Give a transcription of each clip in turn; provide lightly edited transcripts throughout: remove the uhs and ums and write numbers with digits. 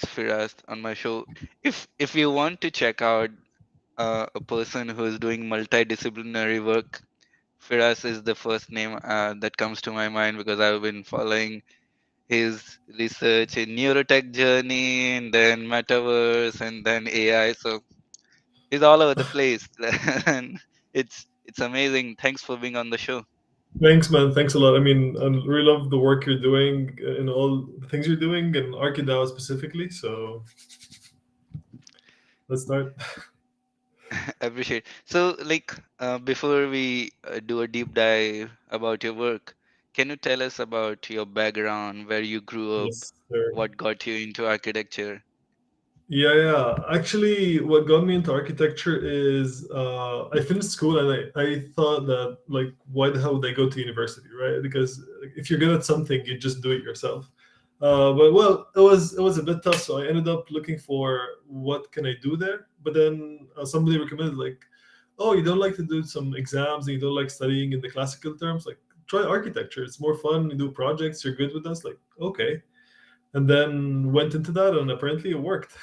Firas on my show. If you want to check out a person who is doing multidisciplinary work, Firas is the first name that comes to my mind because I've been following his research in neurotech journey and then metaverse and then AI. So he's all over the place, and it's amazing. Thanks for being on the show. Thanks, man. Thanks a lot. I mean, I really love the work you're doing and all the things you're doing and ArchiDAO specifically. So let's start. Appreciate. So, like, before we do a deep dive about your work, can you tell us about your background, where you grew up, Yes, sir. what got you into architecture? Yeah, yeah. Actually, what got me into architecture is I finished school and I thought that, like, why the hell would I go to university, right? Because if you're good at something, you just do it yourself. But well, it was a bit tough, so I ended up looking for what can I do there. But then somebody recommended, like, oh, you don't like to do some exams and you don't like studying in the classical terms, like try architecture. It's more fun. You do projects. You're good with us. Like, okay. And then went into that, and apparently it worked.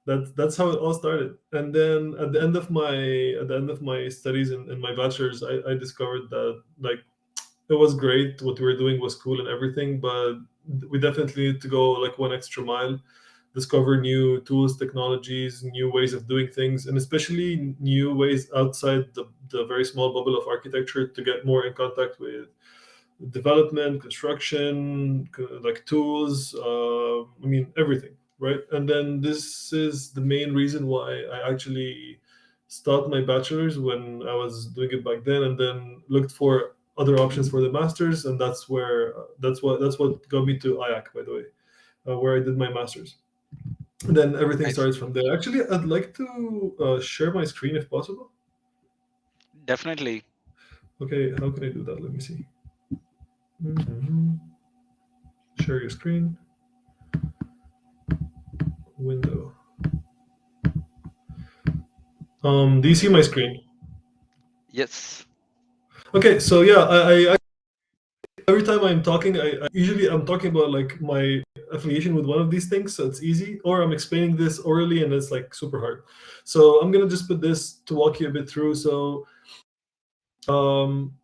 That's how it all started. And then at the end of my studies in my bachelor's, I discovered that, like, it was great, what we were doing was cool and everything, but we definitely need to go like one extra mile, discover new tools, technologies, new ways of doing things, and especially new ways outside the very small bubble of architecture, to get more in contact with development, construction, like tools, I mean, everything, right? And then this is the main reason why I actually started my bachelor's when I was doing it back then, and then looked for other options for the master's, and that's what got me to IAAC, by the way, where I did my master's. And then everything Nice. starts from there. Actually, I'd like to share my screen if possible. Definitely. Okay, how can I do that? Let me see. Mhm. Share your screen. Window. Do you see my screen? Yes. Okay, so yeah, every time I'm talking, usually I'm talking about like my affiliation with one of these things, so it's easy, or I'm explaining this orally and it's like super hard. So I'm gonna just put this to walk you a bit through. So um,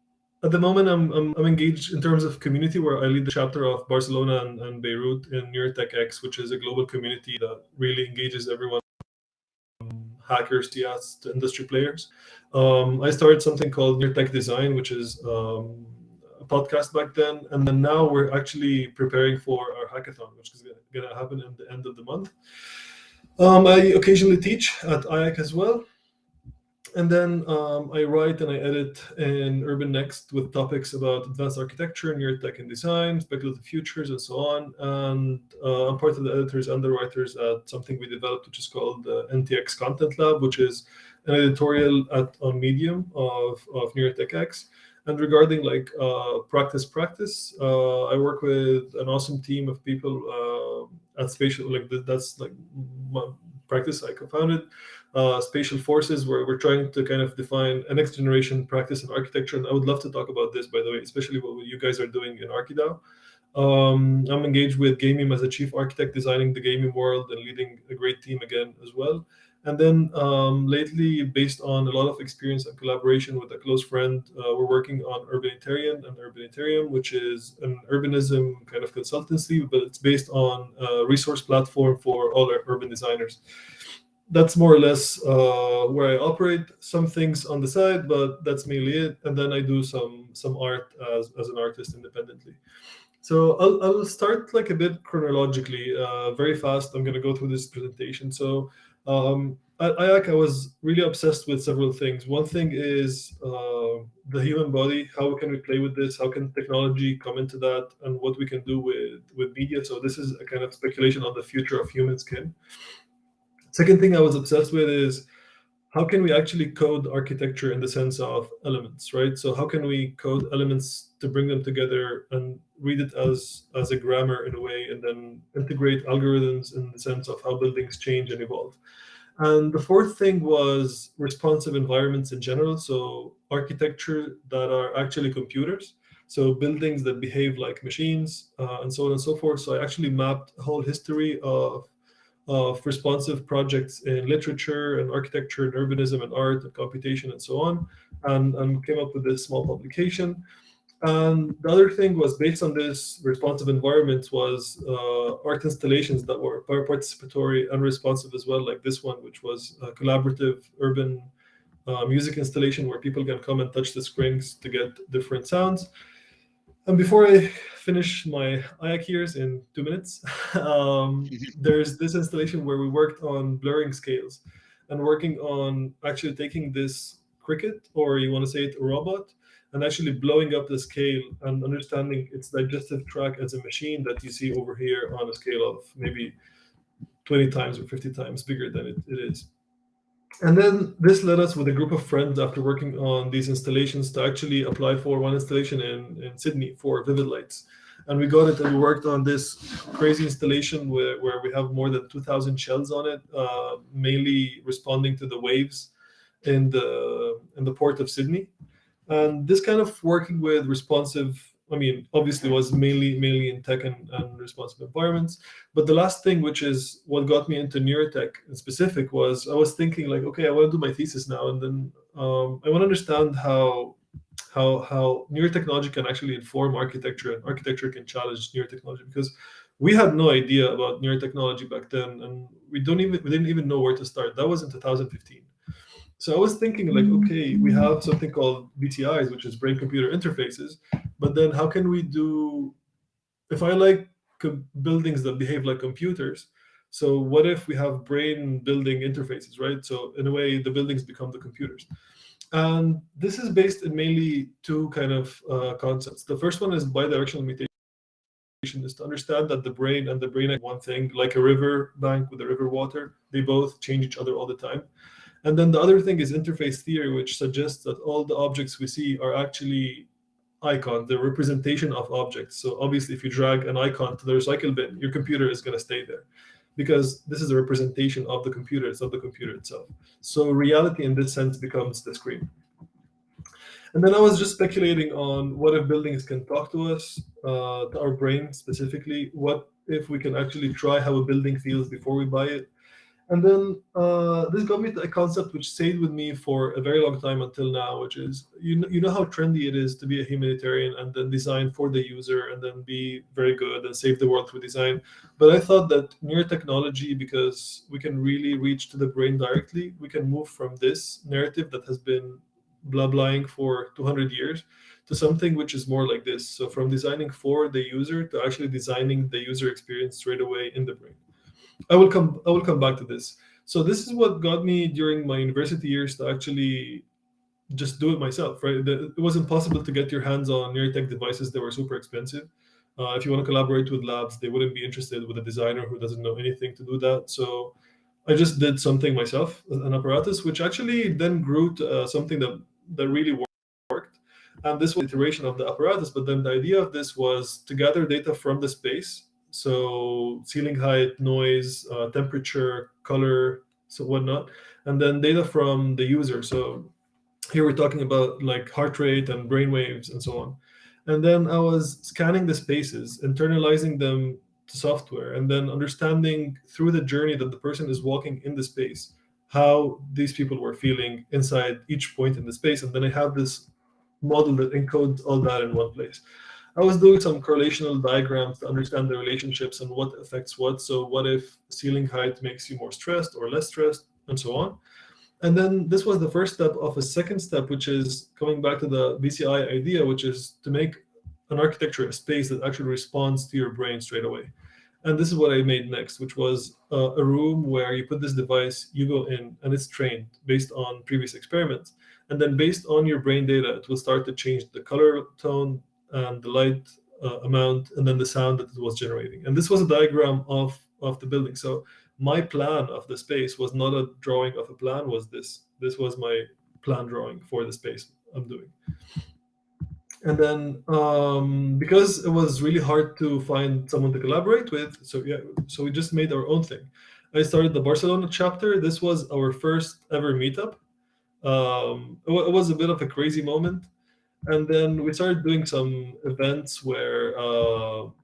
at the moment, I'm engaged in terms of community, where I lead the chapter of Barcelona and Beirut in NeuroTechX, which is a global community that really engages everyone, hackers, TS, to industry players. I started something called Neurotech Design, which is a podcast back then, and then now we're actually preparing for our hackathon, which is going to happen at the end of the month. I occasionally teach at IAC as well, and then I write and I edit in Urban Next with topics about advanced architecture, neurotech and design, speculative futures, and so on. And I'm part of the editors and the writers at something we developed, which is called the NTX Content Lab, which is an editorial on Medium of NeuroTechX. And regarding like practice, I work with an awesome team of people at Spatial. Like that's like my practice I co-founded, spatial forces, where we're trying to kind of define a next generation practice in architecture. And I would love to talk about this, by the way, especially what you guys are doing in ArchiDAO. I'm engaged with Gaming as a chief architect, designing the gaming world and leading a great team again as well. And then lately, based on a lot of experience and collaboration with a close friend, we're working on Urbanitarian and Urbanitarium, which is an urbanism kind of consultancy, but it's based on a resource platform for all our urban designers. That's more or less where I operate. Some things on the side, but that's mainly it. And then I do some art as an artist independently. So I'll start like a bit chronologically, very fast. I'm gonna go through this presentation. So at IAC, I was really obsessed with several things. One thing is the human body. How can we play with this? How can technology come into that, and what we can do with media? So this is a kind of speculation on the future of human skin. Second thing I was obsessed with is how can we actually code architecture in the sense of elements, right? So how can we code elements to bring them together and read it as a grammar in a way, and then integrate algorithms in the sense of how buildings change and evolve. And the fourth thing was responsive environments in general. So architecture that are actually computers. So buildings that behave like machines, and so on and so forth. So I actually mapped a whole history of responsive projects in literature and architecture and urbanism and art and computation and so on, and came up with this small publication. And the other thing was based on this responsive environments was art installations that were participatory and responsive as well, like this one, which was a collaborative urban music installation where people can come and touch the strings to get different sounds. And before I finish my IAAC years in 2 minutes, there's this installation where we worked on blurring scales and working on actually taking this cricket, or you want to say it a robot, and actually blowing up the scale and understanding its digestive tract as a machine that you see over here on a scale of maybe 20 times or 50 times bigger than it is. And then this led us with a group of friends after working on these installations to actually apply for one installation in Sydney for Vivid Lights. And we got it and we worked on this crazy installation where we have more than 2,000 shells on it, mainly responding to the waves in the port of Sydney. And this kind of working with responsive, I mean, obviously was mainly in tech and responsive environments. But the last thing, which is what got me into neurotech in specific, was I was thinking like, okay, I want to do my thesis now, and then I want to understand how neurotechnology can actually inform architecture, and architecture can challenge neurotechnology, because we had no idea about neurotechnology back then, and we didn't even know where to start. That was in 2015. So I was thinking like, okay, we have something called BTIs, which is brain computer interfaces, but then how can we do, if I like buildings that behave like computers, so what if we have brain building interfaces, right? So in a way, the buildings become the computers. And this is based in mainly two kind of concepts. The first one is bidirectional mutation, is to understand that the brain and the brain are one thing, like a river bank with a river water. They both change each other all the time. And then the other thing is interface theory, which suggests that all the objects we see are actually icon, the representation of objects. So obviously, if you drag an icon to the recycle bin, your computer is going to stay there, because this is a representation of the computer. It's not the computer itself. So reality in this sense becomes the screen. And then I was just speculating on what if buildings can talk to us, to our brain specifically. What if we can actually try how a building feels before we buy it? And then this got me to a concept which stayed with me for a very long time until now, which is, you know how trendy it is to be a humanitarian and then design for the user and then be very good and save the world through design. But I thought that neurotechnology, because we can really reach to the brain directly, we can move from this narrative that has been blah blahing for 200 years to something which is more like this. So from designing for the user to actually designing the user experience straight away in the brain. I will come back to this. So this is what got me during my university years to actually just do it myself, right? It was impossible to get your hands on Neurotech devices. They were super expensive. If you want to collaborate with labs, they wouldn't be interested with a designer who doesn't know anything to do that. So I just did something myself, an apparatus, which actually then grew to something that really worked. And this was iteration of the apparatus. But then the idea of this was to gather data from the space, so ceiling height, noise, temperature, color, so whatnot, and then data from the user. So here we're talking about like heart rate and brain waves and so on. And then I was scanning the spaces, internalizing them to software, and then understanding through the journey that the person is walking in the space how these people were feeling inside each point in the space. And then I have this model that encodes all that in one place. I was doing some correlational diagrams to understand the relationships and what affects what. So what if ceiling height makes you more stressed or less stressed, and so on. And then this was the first step of a second step, which is coming back to the VCI idea, which is to make an architecture, a space that actually responds to your brain straight away. And this is what I made next, which was a room where you put this device, you go in, and it's trained based on previous experiments. And then based on your brain data, it will start to change the color tone and the light amount, and then the sound that it was generating. And this was a diagram of the building. So my plan of the space was not a drawing of a plan, was this. This was my plan drawing for the space I'm doing. And then because it was really hard to find someone to collaborate with, so we just made our own thing. I started the Barcelona chapter. This was our first ever meetup. It was a bit of a crazy moment. And then we started doing some events where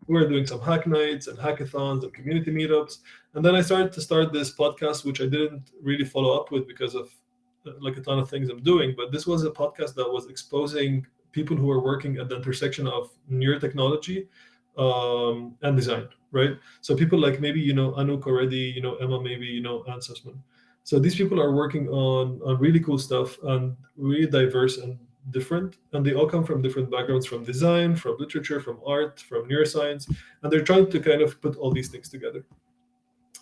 we were doing some hack nights and hackathons and community meetups. And then I started to start this podcast, which I didn't really follow up with because of like a ton of things I'm doing. But this was a podcast that was exposing people who are working at the intersection of neurotechnology and design, right? So people like maybe you know Anouk already, you know Emma, maybe you know Anne Sussman. So these people are working on really cool stuff and really diverse and different, and they all come from different backgrounds, from design, from literature, from art, from neuroscience, and they're trying to kind of put all these things together.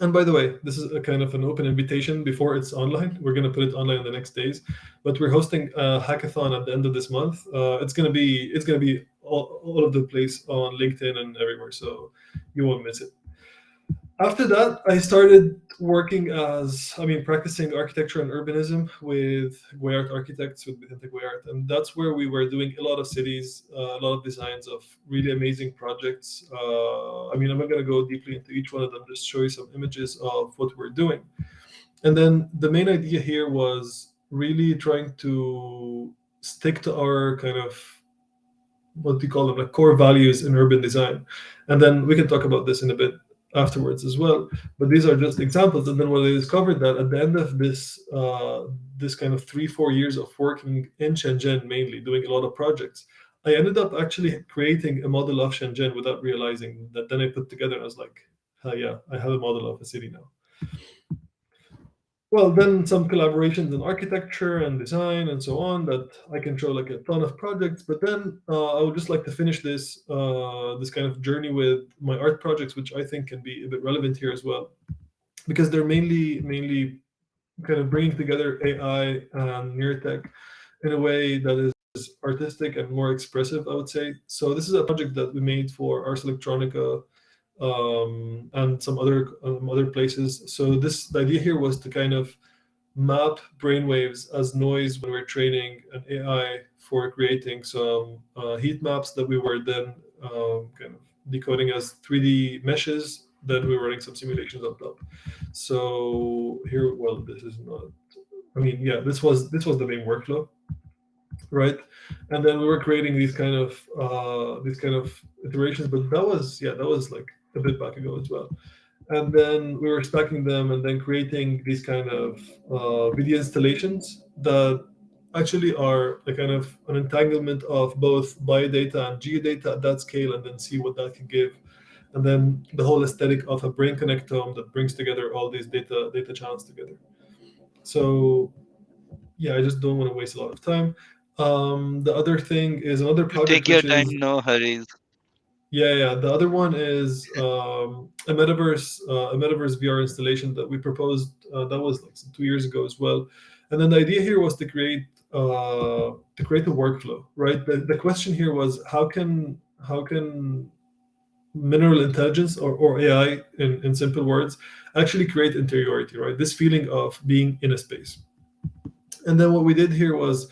And by the way, this is a kind of an open invitation before it's online. We're going to put it online in the next days, but we're hosting a hackathon at the end of this month. It's going to be all of the place on LinkedIn and everywhere, so you won't miss it. After that, I started working practicing architecture and urbanism with Way Art Architects, with Rethinking Way Art. And that's where we were doing a lot of cities, a lot of designs of really amazing projects. I'm not going to go deeply into each one of them, just show you some images of what we're doing. And then the main idea here was really trying to stick to our kind of what do you call them, like core values in urban design. And then we can talk about this in a bit afterwards as well. But these are just examples. And then what I discovered that at the end of this kind of 3-4 years of working in Shenzhen, mainly doing a lot of projects, I ended up actually creating a model of Shenzhen without realizing that. Then I put together and I was like, hell yeah, I have a model of a city now. Well, then some collaborations in architecture and design and so on that I can show like a ton of projects. But then I would just like to finish this kind of journey with my art projects, which I think can be a bit relevant here as well, because they're mainly kind of bringing together AI and Neurotech in a way that is artistic and more expressive, I would say. So this is a project that we made for Ars Electronica and some other places. So the idea here was to kind of map brainwaves as noise when we're training an AI for creating some heat maps that we were then kind of decoding as 3D meshes. Then we were running some simulations on top. So here, well, this is not. Yeah, this was the main workflow, right? And then we were creating these kind of iterations, but that was like a bit back ago as well. And then we were stacking them and then creating these kind of video installations that actually are a kind of an entanglement of both biodata and geodata at that scale, and then see what that can give. And then the whole aesthetic of a brain connectome that brings together all these data channels together. So yeah, I just don't want to waste a lot of time. The other thing is another project, Take your which time, is no hurries. yeah. The other one is a metaverse VR installation that we proposed. That was like 2 years ago as well. And then the idea here was to create a workflow, right? The question here was how can mineral intelligence or AI in simple words actually create interiority, right? This feeling of being in a space. And then what we did here was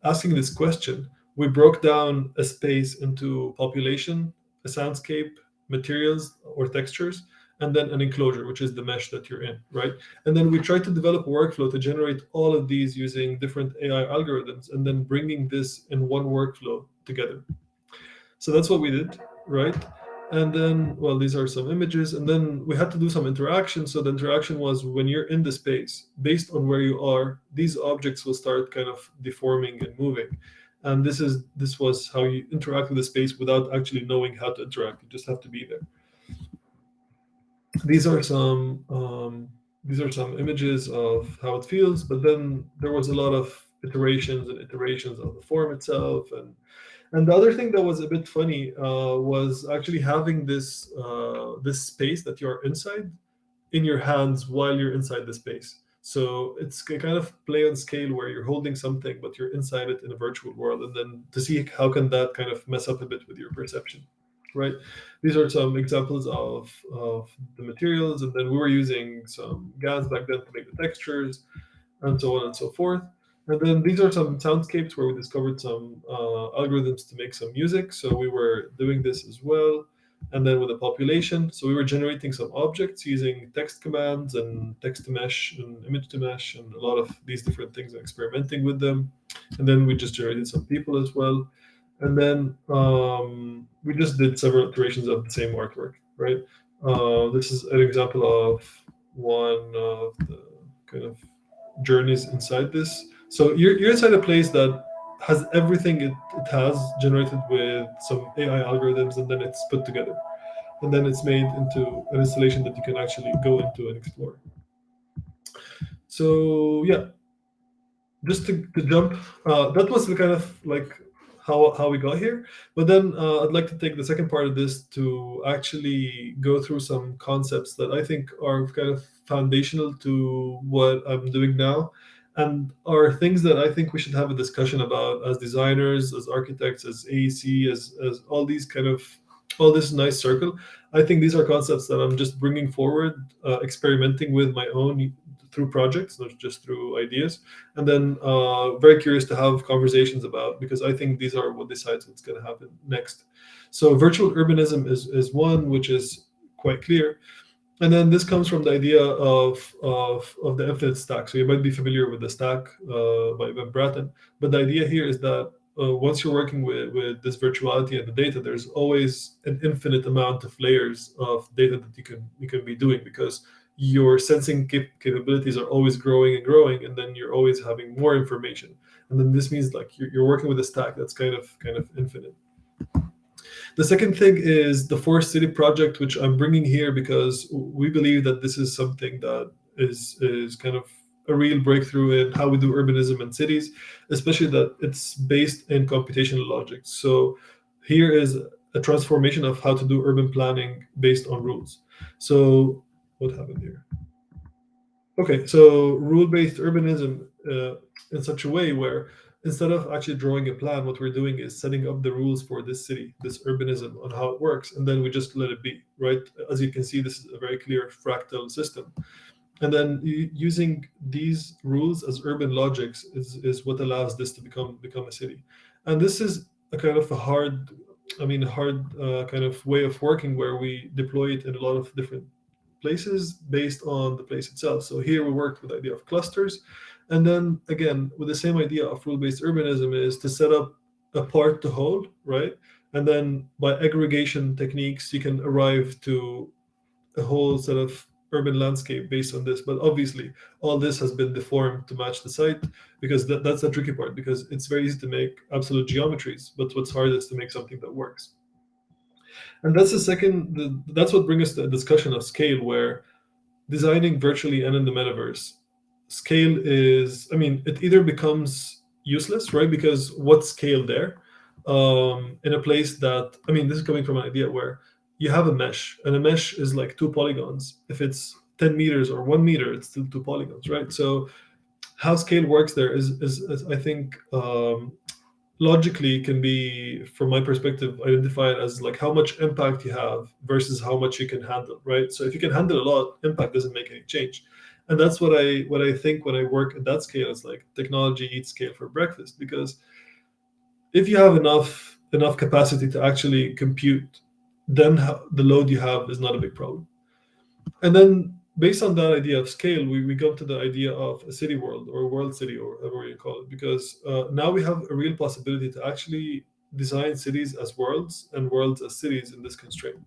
asking this question. We broke down a space into population, a soundscape, materials or textures, and then an enclosure, which is the mesh that you're in, right? And then we tried to develop a workflow to generate all of these using different AI algorithms and then bringing this in one workflow together. So that's what we did, right? And then, well, these are some images. And then we had to do some interaction. So the interaction was when you're in the space, based on where you are, these objects will start kind of deforming and moving. And this was how you interact with the space without actually knowing how to interact. You just have to be there. These are some these are some images of how it feels. But then there was a lot of iterations and iterations of the form itself. And the other thing that was a bit funny was actually having this space that you're inside in your hands while you're inside the space. So it's a kind of play on scale where you're holding something, but you're inside it in a virtual world, and then to see how can that kind of mess up a bit with your perception, right? These are some examples of the materials, and then we were using some gas back then to make the textures, and so on and so forth. And then these are some soundscapes where we discovered some algorithms to make some music. So we were doing this as well. And then with the population, so we were generating some objects using text commands and text to mesh and image to mesh and a lot of these different things and experimenting with them. And then we just generated some people as well. and then we just did several iterations of the same artwork, right? This is an example of one of the kind of journeys inside this. So you're inside a place that has everything it has generated with some AI algorithms, and then it's put together, and then it's made into an installation that you can actually go into and explore. So yeah, just to jump, that was the kind of like how we got here. But then I'd like to take the second part of this to actually go through some concepts that I think are kind of foundational to what I'm doing now, and are things that I think we should have a discussion about as designers, as architects, as AEC, as all these kind of all this nice circle. I think these are concepts that I'm just bringing forward, experimenting with my own through projects, not just through ideas, and then very curious to have conversations about, because I think these are what decides what's going to happen next. So virtual urbanism is one which is quite clear, and then this comes from the idea of the infinite stack. So you might be familiar with the stack by Ben Bratton, but the idea here is that once you're working with this virtuality and the data, there's always an infinite amount of layers of data that you can be doing, because your sensing capabilities are always growing and growing, and then you're always having more information, and then this means like you're working with a stack that's kind of infinite. The second thing is the Forest City project, which I'm bringing here because we believe that this is something that is kind of a real breakthrough in how we do urbanism in cities, especially that it's based in computational logic. So here is a transformation of how to do urban planning based on rules. So what happened here? Okay, so rule-based urbanism in such a way where instead of actually drawing a plan, what we're doing is setting up the rules for this city, this urbanism, on how it works, and then we just let it be, right? As you can see, this is a very clear fractal system. And then using these rules as urban logics is what allows this to become a city. And this is a kind of a hard, hard kind of way of working where we deploy it in a lot of different places based on the place itself. So here we worked with the idea of clusters. And then again, with the same idea of rule-based urbanism is to set up a part to whole, right? And then by aggregation techniques, you can arrive to a whole set of urban landscape based on this. But obviously, all this has been deformed to match the site, because that's the tricky part, because it's very easy to make absolute geometries, but what's hard is to make something that works. And that's that's what brings us to a discussion of scale, where designing virtually and in the metaverse, scale is, it either becomes useless, right? Because what's scale there? In a place that, this is coming from an idea where you have a mesh, and a mesh is like two polygons. If it's 10 meters or 1 meter, it's still two polygons, right? So how scale works there is I think, logically can be, from my perspective, identified as like how much impact you have versus how much you can handle, right? So if you can handle a lot, impact doesn't make any change. And that's what I think when I work at that scale. It's like technology eats scale for breakfast, because if you have enough capacity to actually compute, then the load you have is not a big problem. And then based on that idea of scale, we go to the idea of a city world, or a world city, or whatever you call it, because now we have a real possibility to actually design cities as worlds and worlds as cities in this constraint.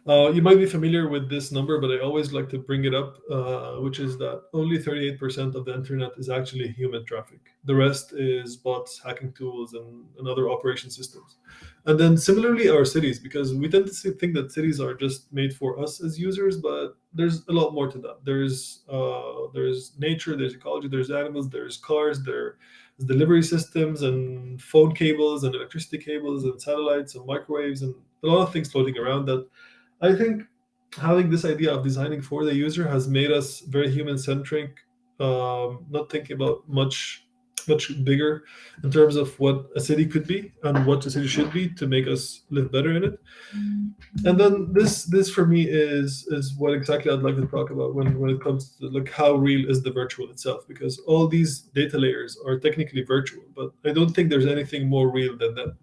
You might be familiar with this number, but I always like to bring it up, which is that only 38% of the internet is actually human traffic. The rest is bots, hacking tools, and other operation systems. And then similarly, our cities, because we tend to think that cities are just made for us as users, but there's a lot more to that. There's nature, there's ecology, there's animals, there's cars, there's delivery systems, and phone cables, and electricity cables, and satellites, and microwaves, and a lot of things floating around that I think having this idea of designing for the user has made us very human centric, not thinking about much bigger in terms of what a city could be and what a city should be to make us live better in it. And then this for me is what exactly I'd like to talk about when it comes to like how real is the virtual itself, because all these data layers are technically virtual, but I don't think there's anything more real than that.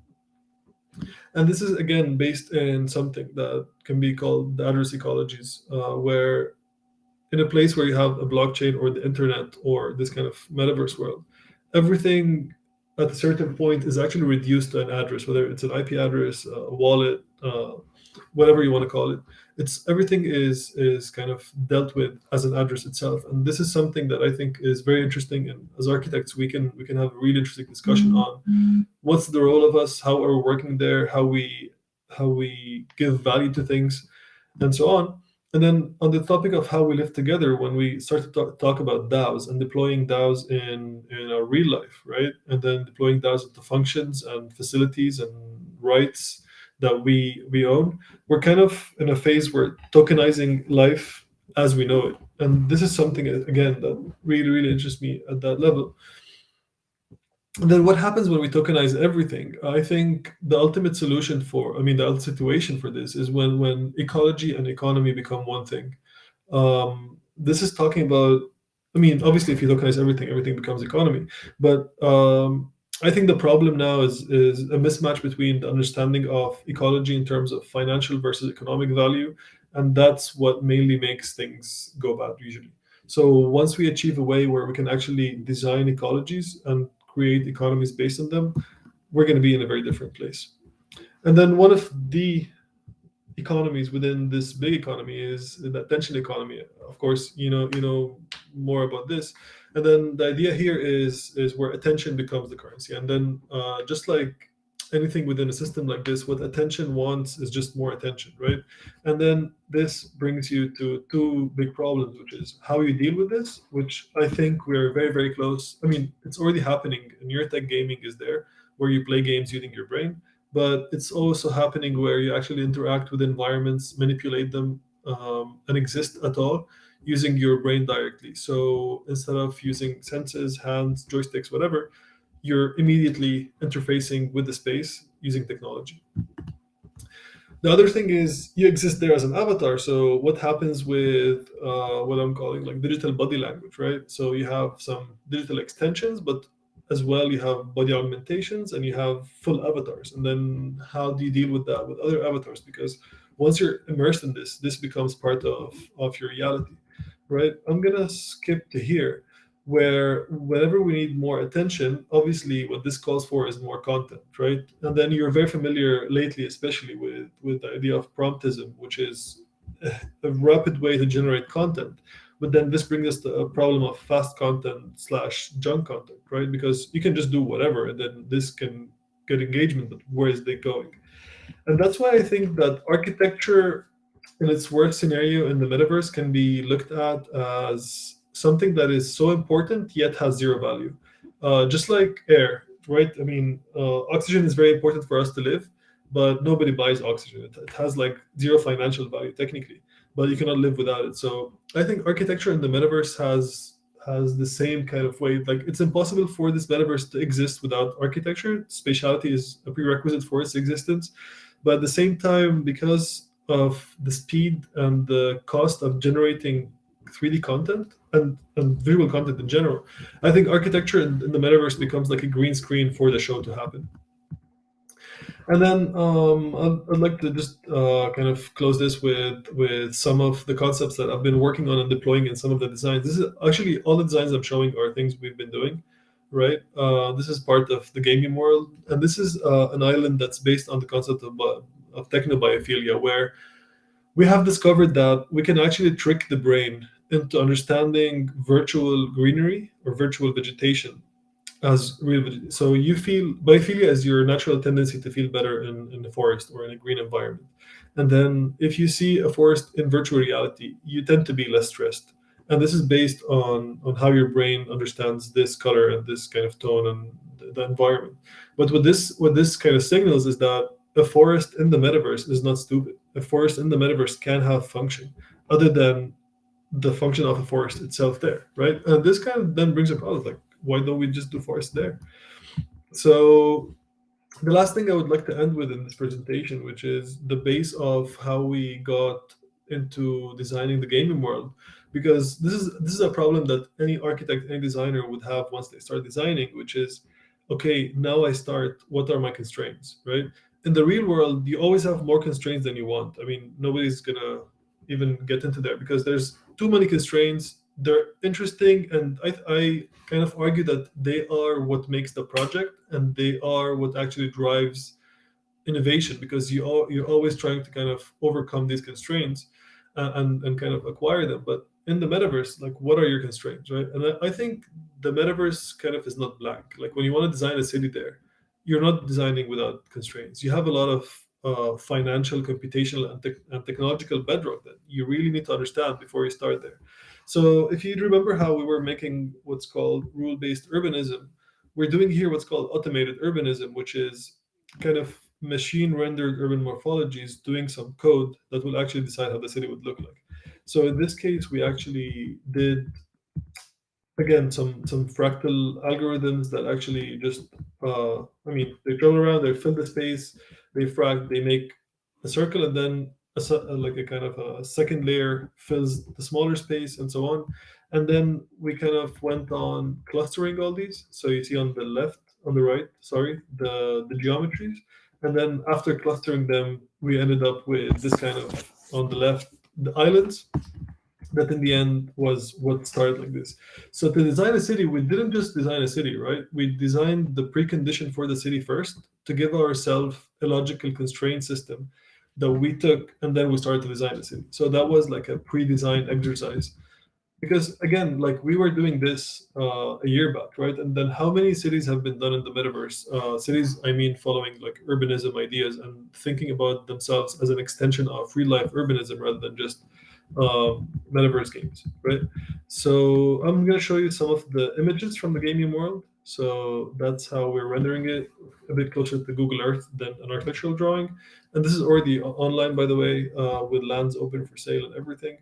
And this is again based in something that can be called the address ecologies, where in a place where you have a blockchain or the internet or this kind of metaverse world, everything at a certain point is actually reduced to an address, whether it's an IP address, a wallet, whatever you want to call it. It's everything is kind of dealt with as an address itself, and this is something that I think is very interesting. And as architects, we can have a really interesting discussion on what's the role of us, how are we working there, how we give value to things, and so on. And then on the topic of how we live together, when we start to talk about DAOs and deploying DAOs in our real life, right? And then deploying DAOs into functions and facilities and rights that we own, we're kind of in a phase where tokenizing life as we know it. And this is something, again, that really, really interests me at that level. And then what happens when we tokenize everything? I think the ultimate solution for, I mean, the ultimate situation for this is when ecology and economy become one thing. This is talking about, I mean, obviously, if you tokenize everything, everything becomes economy. But I think the problem now is a mismatch between the understanding of ecology in terms of financial versus economic value. And that's what mainly makes things go bad usually. So once we achieve a way where we can actually design ecologies and create economies based on them, we're going to be in a very different place. And then one of the economies within this big economy is the attention economy. Of course, you know more about this. And then the idea here is where attention becomes the currency. And then just like anything within a system like this, what attention wants is just more attention, right? And then this brings you to two big problems, which is how you deal with this, which I think we're very, very close. I mean, it's already happening. Neurotech gaming is there, where you play games using your brain, but it's also happening where you actually interact with environments, manipulate them, and exist at all using your brain directly. So instead of using senses, hands, joysticks, whatever, you're immediately interfacing with the space using technology. The other thing is you exist there as an avatar. So what happens with what I'm calling like digital body language, right? So you have some digital extensions, but as well you have body augmentations and you have full avatars. And then how do you deal with that with other avatars? Because once you're immersed in this, this becomes part of your reality, right? I'm gonna skip to here where whenever we need more attention, obviously what this calls for is more content, right? And then you're very familiar lately, especially with the idea of promptism, which is a rapid way to generate content. But then this brings us to a problem of fast content slash junk content, right? Because you can just do whatever, and then this can get engagement, but where is they going? And that's why I think that architecture in its worst scenario in the metaverse can be looked at as something that is so important yet has zero value. Just like air, right? I mean, oxygen is very important for us to live, but nobody buys oxygen. It has like zero financial value technically, but you cannot live without it. So I think architecture in the metaverse has the same kind of way. Like it's impossible for this metaverse to exist without architecture. Spatiality is a prerequisite for its existence. But at the same time, because of the speed and the cost of generating 3D content and visual content in general, I think architecture in the metaverse becomes like a green screen for the show to happen. And then I'd like to just kind of close this with some of the concepts that I've been working on and deploying in some of the designs. This is actually all the designs I'm showing are things we've been doing, right? This is part of the gaming world, and this is an island that's based on the concept of technobiophilia, where we have discovered that we can actually trick the brain into understanding virtual greenery or virtual vegetation as real. So you feel biophilia as your natural tendency to feel better in the forest or in a green environment. And then if you see a forest in virtual reality, you tend to be less stressed. And this is based on how your brain understands this color and this kind of tone and the environment. But what this kind of signals is that a forest in the metaverse is not stupid. A forest in the metaverse can have function other than the function of a forest itself there, right? And this kind of then brings up problems like, why don't we just do forest there? So the last thing I would like to end with in this presentation, which is the base of how we got into designing the gaming world, because this is a problem that any architect, any designer would have once they start designing, which is, okay, now I start. What are my constraints, right? In the real world, you always have more constraints than you want. I mean, nobody's gonna even get into there because there's too many constraints they're interesting, and I kind of argue that they are what makes the project, and they are what actually drives innovation, because you're always trying to kind of overcome these constraints, and kind of acquire them. But in the metaverse, like, what are your constraints, right? And I think the metaverse kind of is not blank. Like, when you want to design a city there, you're not designing without constraints. You have a lot of financial, computational, and technological bedrock that you really need to understand before you start there. So if you remember how we were making what's called rule-based urbanism, we're doing here what's called automated urbanism, which is kind of machine rendered urban morphologies doing some code that will actually decide how the city would look like. So in this case, we actually did, again, some fractal algorithms that actually just I mean, they travel around, they fill the space, they fract, they make a circle, and then like a kind of a second layer fills the smaller space, and so on. And then we kind of went on clustering all these. So you see on the left, on the right, sorry, the geometries. And then after clustering them, we ended up with this kind of, on the left, the islands, that in the end was what started like this. So to design a city, we didn't just design a city, right? We designed the precondition for the city first to give ourselves a logical constraint system that we took, and then we started to design the city. So that was like a pre-designed exercise. Because again, like, we were doing this a year back, right? And then how many cities have been done in the metaverse? Cities, I mean, following like urbanism ideas and thinking about themselves as an extension of real life urbanism rather than just metaverse games, right? So I'm going to show you some of the images from the gaming world. So that's how we're rendering it, a bit closer to Google Earth than an architectural drawing. And this is already online, by the way, with lands open for sale and everything.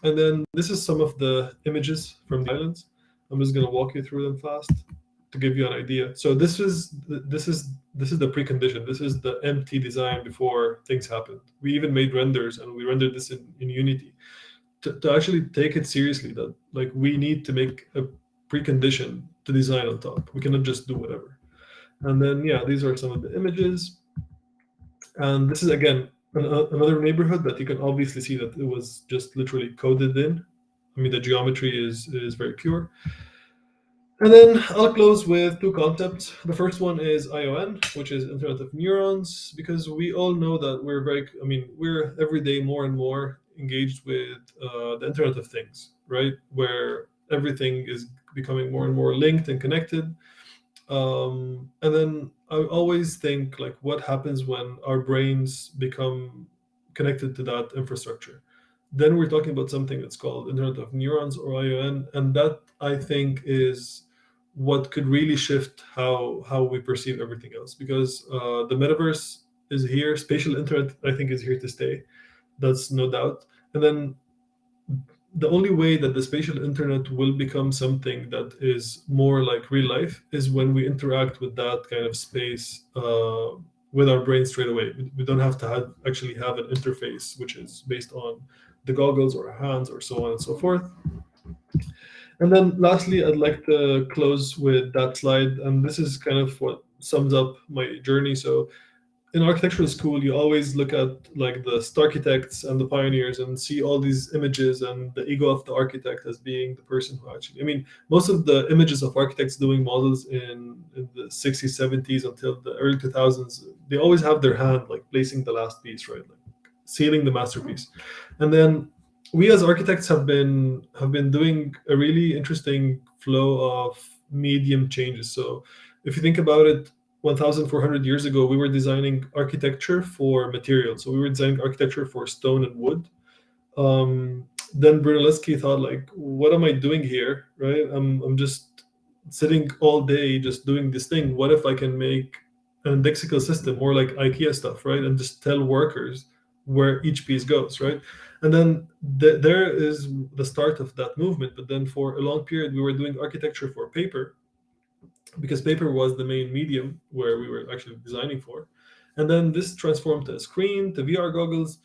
And then this is some of the images from the islands. I'm just going to walk you through them fast to give you an idea. So this is the precondition. This is the empty design before things happened. We even made renders, and we rendered this in Unity to actually take it seriously. That, like, we need to make a precondition to design on top. We cannot just do whatever. And then, yeah, these are some of the images. And this is, again, another neighborhood that you can obviously see that it was just literally coded in. I mean, the geometry is very pure. And then I'll close with two concepts. The first one is ION, which is Internet of Neurons, because we all know that we're every day more and more engaged with the Internet of Things, right? Where everything is becoming more and more linked and connected. And then I always think, like, what happens when our brains become connected to that infrastructure? Then we're talking about something that's called Internet of Neurons, or ION, and that, I think, is what could really shift how we perceive everything else. Because the metaverse is here, spatial internet, I think, is here to stay. That's no doubt. And then the only way that the spatial internet will become something that is more like real life is when we interact with that kind of space with our brain straight away. We don't have to actually have an interface which is based on the goggles or hands or so on and so forth. And then lastly, I'd like to close with that slide. And this is kind of what sums up my journey. So in architectural school, you always look at, like, the architects and the pioneers and see all these images and the ego of the architect as being the person who actually, I mean, most of the images of architects doing models in the 60s, 70s until the early 2000s, they always have their hand, like, placing the last piece, right? Like, sealing the masterpiece. And then we as architects have been doing a really interesting flow of medium changes. So if you think about it, 1,400 years ago, we were designing architecture for materials. So we were designing architecture for stone and wood. Then Brunelleschi thought, like, what am I doing here, right? I'm just sitting all day just doing this thing. What if I can make an indexical system, more like IKEA stuff, right? And just tell workers where each piece goes, right? And then there is the start of that movement. But then for a long period, we were doing architecture for paper, because paper was the main medium where we were actually designing for. And then this transformed to a screen, to VR goggles.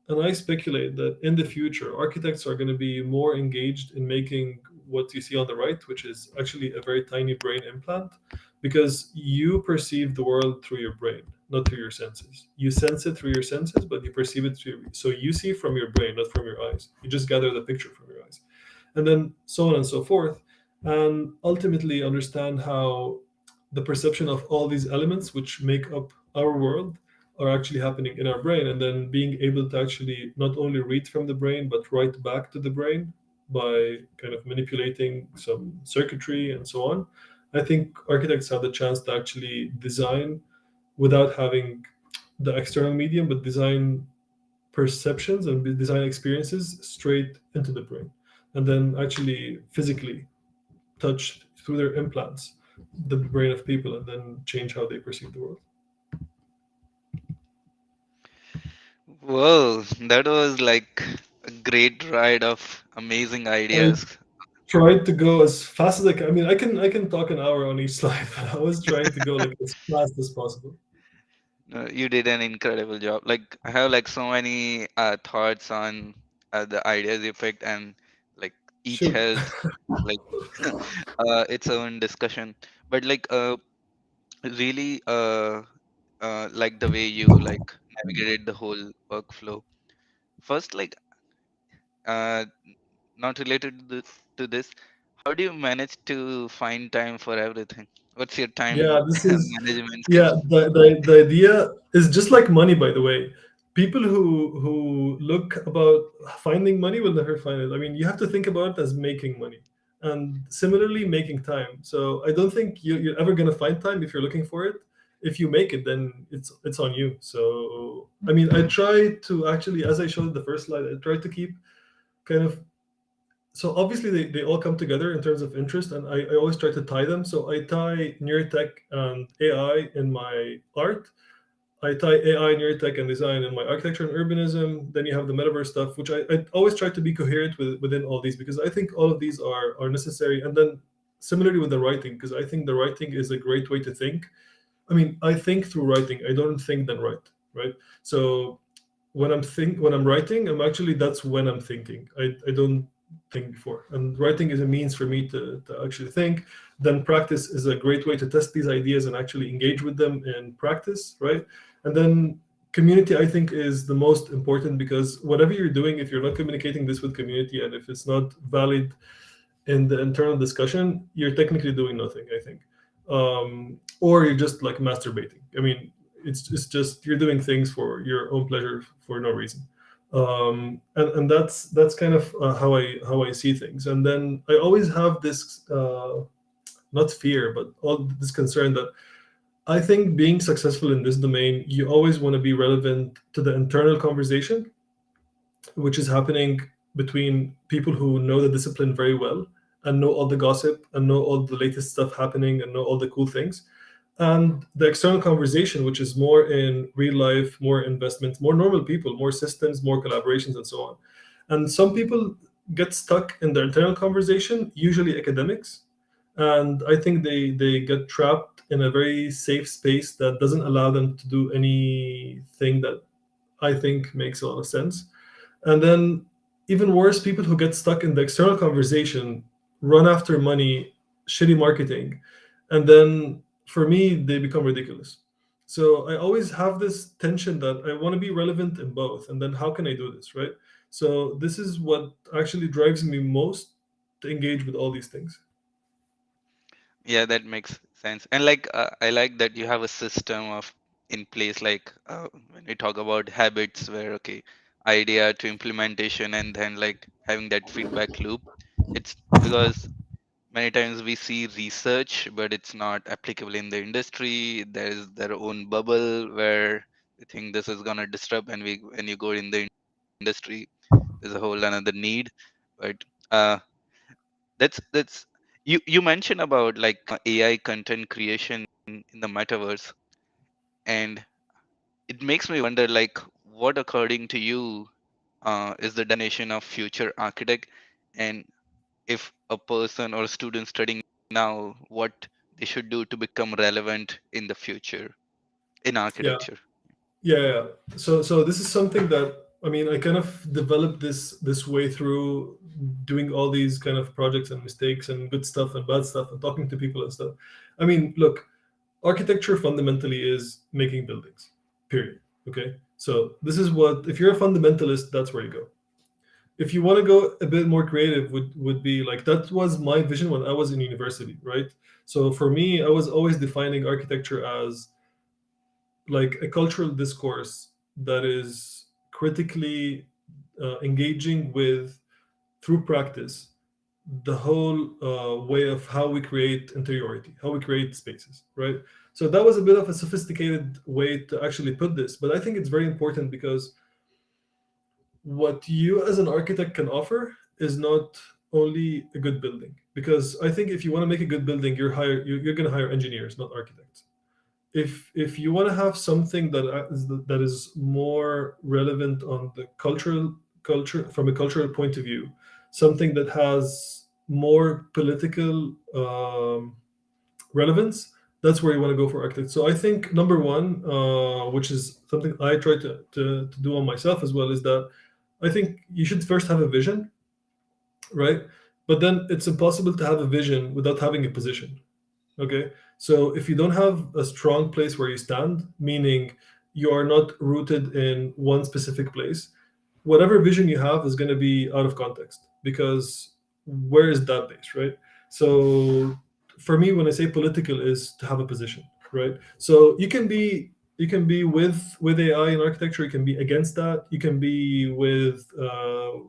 And I speculate that in the future, architects are going to be more engaged in making what you see on the right, which is actually a very tiny brain implant, because you perceive the world through your brain, not through your senses. You sense it through your senses, but you perceive it through. So you see from your brain, not from your eyes. You just gather the picture from your eyes. and then so on and so forth, and ultimately understand how the perception of all these elements which make up our world are actually happening in our brain, and then being able to actually not only read from the brain but write back to the brain by kind of manipulating some circuitry and so on. I think architects have the chance to actually design without having the external medium, but design perceptions and design experiences straight into the brain, and then actually physically touch through their implants the brain of people and then change how they perceive the world. Well, that was like a great ride of amazing I ideas. tried to go as fast as I can. I mean, I can talk an hour on each slide, but I was trying to go like as fast as possible. You did an incredible job. Like I have like so many thoughts on the ideas you picked, and like each Shoot. has like its own discussion. But like really like the way you like navigated the whole workflow. First, like uh, not related to this, how do you manage to find time for everything? What's your Yeah, time this is management yeah, skills? the idea is just like money, by the way. People who look about finding money will never find it. I mean, you have to think about it as making money, and similarly making time. So I don't think you're ever gonna find time if you're looking for it. If you make it, then it's on you. So I mean, I try to actually, as I showed the first slide, I try to keep kind of, so obviously they all come together in terms of interest, and I always try to tie them. So I tie neurotech and AI in my art. I tie AI, neurotech, and design in my architecture and urbanism. Then you have the metaverse stuff, which I always try to be coherent within all these, because I think all of these are necessary. And then similarly with the writing, because I think the writing is a great way to think. I mean, I think through writing. I don't think then write, right? So when I'm writing, I'm actually, that's when I'm thinking. I don't think before. And writing is a means for me to actually think. Then practice is a great way to test these ideas and actually engage with them in practice, right? And then community, I think, is the most important, because whatever you're doing, if you're not communicating this with community and if it's not valid in the internal discussion, you're technically doing nothing, I think. Or you're just like masturbating. I mean, it's just you're doing things for your own pleasure for no reason. And that's kind of how I see things. And then I always have this not fear, but all this concern that I think being successful in this domain, you always want to be relevant to the internal conversation which is happening between people who know the discipline very well and know all the gossip and know all the latest stuff happening and know all the cool things, and the external conversation, which is more in real life, more investment, more normal people, more systems, more collaborations, and so on. And some people get stuck in the internal conversation, usually academics, and I think they get trapped in a very safe space that doesn't allow them to do anything that I think makes a lot of sense. And then, even worse, people who get stuck in the external conversation run after money, shitty marketing, and then for me, they become ridiculous. So I always have this tension that I want to be relevant in both. And then, how can I do this, right? So, this is what actually drives me most to engage with all these things. Yeah, that makes sense. And like I like that you have a system of in place. Like when we talk about habits, where okay, idea to implementation, and then like having that feedback loop. It's because many times we see research, but it's not applicable in the industry. There is their own bubble where they think this is gonna disrupt, and we when you go in the industry, there's a whole another need. But uh, that's you mentioned about like AI content creation in the metaverse, and it makes me wonder like what according to you is the definition of future architect, and if a person or a student studying now what they should do to become relevant in the future in Yeah. architecture. Yeah. So this is something that, I mean, I kind of developed this way through doing all these kind of projects and mistakes and good stuff and bad stuff and talking to people and stuff. I mean, look, architecture fundamentally is making buildings. Period. Okay. So this is what, if you're a fundamentalist, that's where you go. If you want to go a bit more creative, would be like that was my vision when I was in university, right? So for me, I was always defining architecture as like a cultural discourse that is critically engaging with, through practice, the whole way of how we create interiority, how we create spaces, right? So that was a bit of a sophisticated way to actually put this, but I think it's very important because what you as an architect can offer is not only a good building. Because I think if you want to make a good building, you're going to hire engineers, not architects. If you want to have something that is more relevant on the culture from a cultural point of view, something that has more political relevance, that's where you want to go for architects. So I think number one, which is something I try to do on myself as well, is that I think you should first have a vision, right? But then it's impossible to have a vision without having a position. Okay. So if you don't have a strong place where you stand, meaning you are not rooted in one specific place, whatever vision you have is going to be out of context because where is that base, right? So for me, when I say political, is to have a position, right? So you can be with AI in architecture. You can be against that. You can be with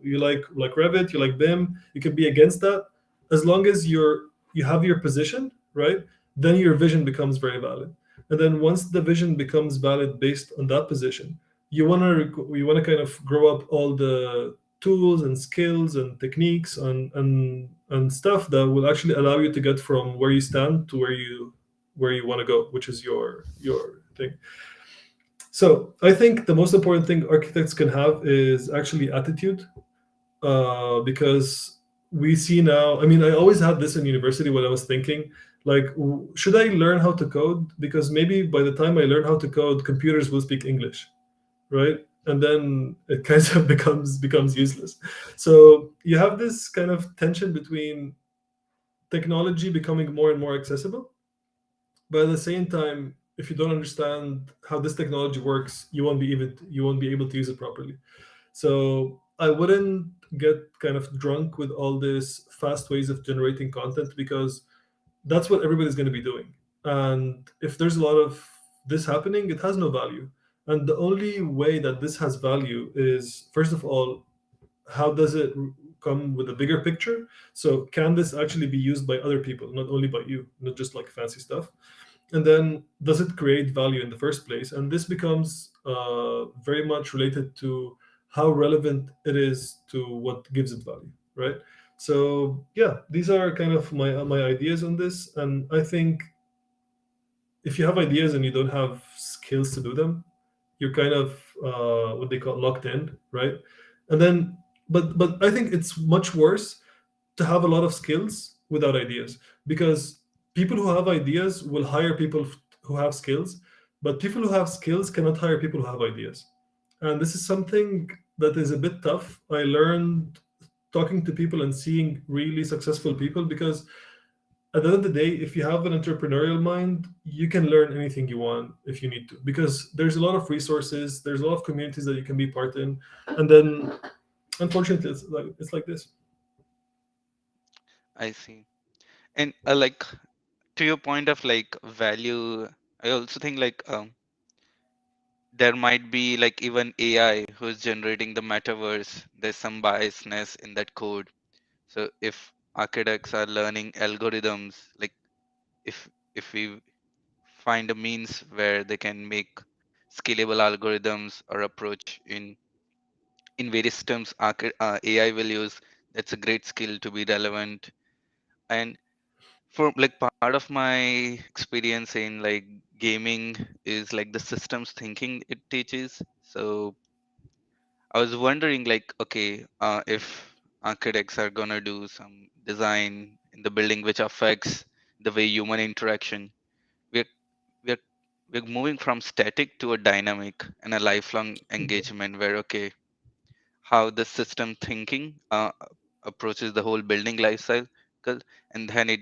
you like Revit, you like BIM. You can be against that as long as you have your position, right? Then your vision becomes very valid. And then once the vision becomes valid based on that position, you want to kind of grow up all the tools and skills and techniques and stuff that will actually allow you to get from where you stand to where you want to go, which is your thing. So I think the most important thing architects can have is actually attitude, because we see now. I mean, I always had this in university when I was thinking, like, should I learn how to code? Because maybe by the time I learn how to code, computers will speak English, right? And then it kind of becomes useless. So you have this kind of tension between technology becoming more and more accessible, but at the same time, if you don't understand how this technology works, you won't be able to use it properly. So I wouldn't get kind of drunk with all this fast ways of generating content because that's what everybody's going to be doing. And if there's a lot of this happening, it has no value. And the only way that this has value is, first of all, how does it come with a bigger picture? So can this actually be used by other people, not only by you, not just like fancy stuff? And then does it create value in the first place? And this becomes very much related to how relevant it is to what gives it value, right? So yeah, these are kind of my ideas on this. And I think if you have ideas and you don't have skills to do them, you're kind of what they call locked in, right? And then, but I think it's much worse to have a lot of skills without ideas, because people who have ideas will hire people who have skills, but people who have skills cannot hire people who have ideas. And this is something that is a bit tough. I learned talking to people and seeing really successful people, because at the end of the day, if you have an entrepreneurial mind, you can learn anything you want if you need to, because there's a lot of resources, there's a lot of communities that you can be part in. And then unfortunately it's like this. I see. And like to your point of like value, I also think like there might be like even AI who's generating the metaverse. There's some biasness in that code. So if architects are learning algorithms, like if if we find a means where they can make scalable algorithms or approach in various systems AI will use, that's a great skill to be relevant. And for like part of my experience in like gaming is like the systems thinking it teaches. So I was wondering like, okay, if architects are gonna do some design in the building which affects the way human interaction, we're we're we're moving from static to a dynamic and a lifelong engagement where okay, how the system thinking approaches the whole building life cycle, and then it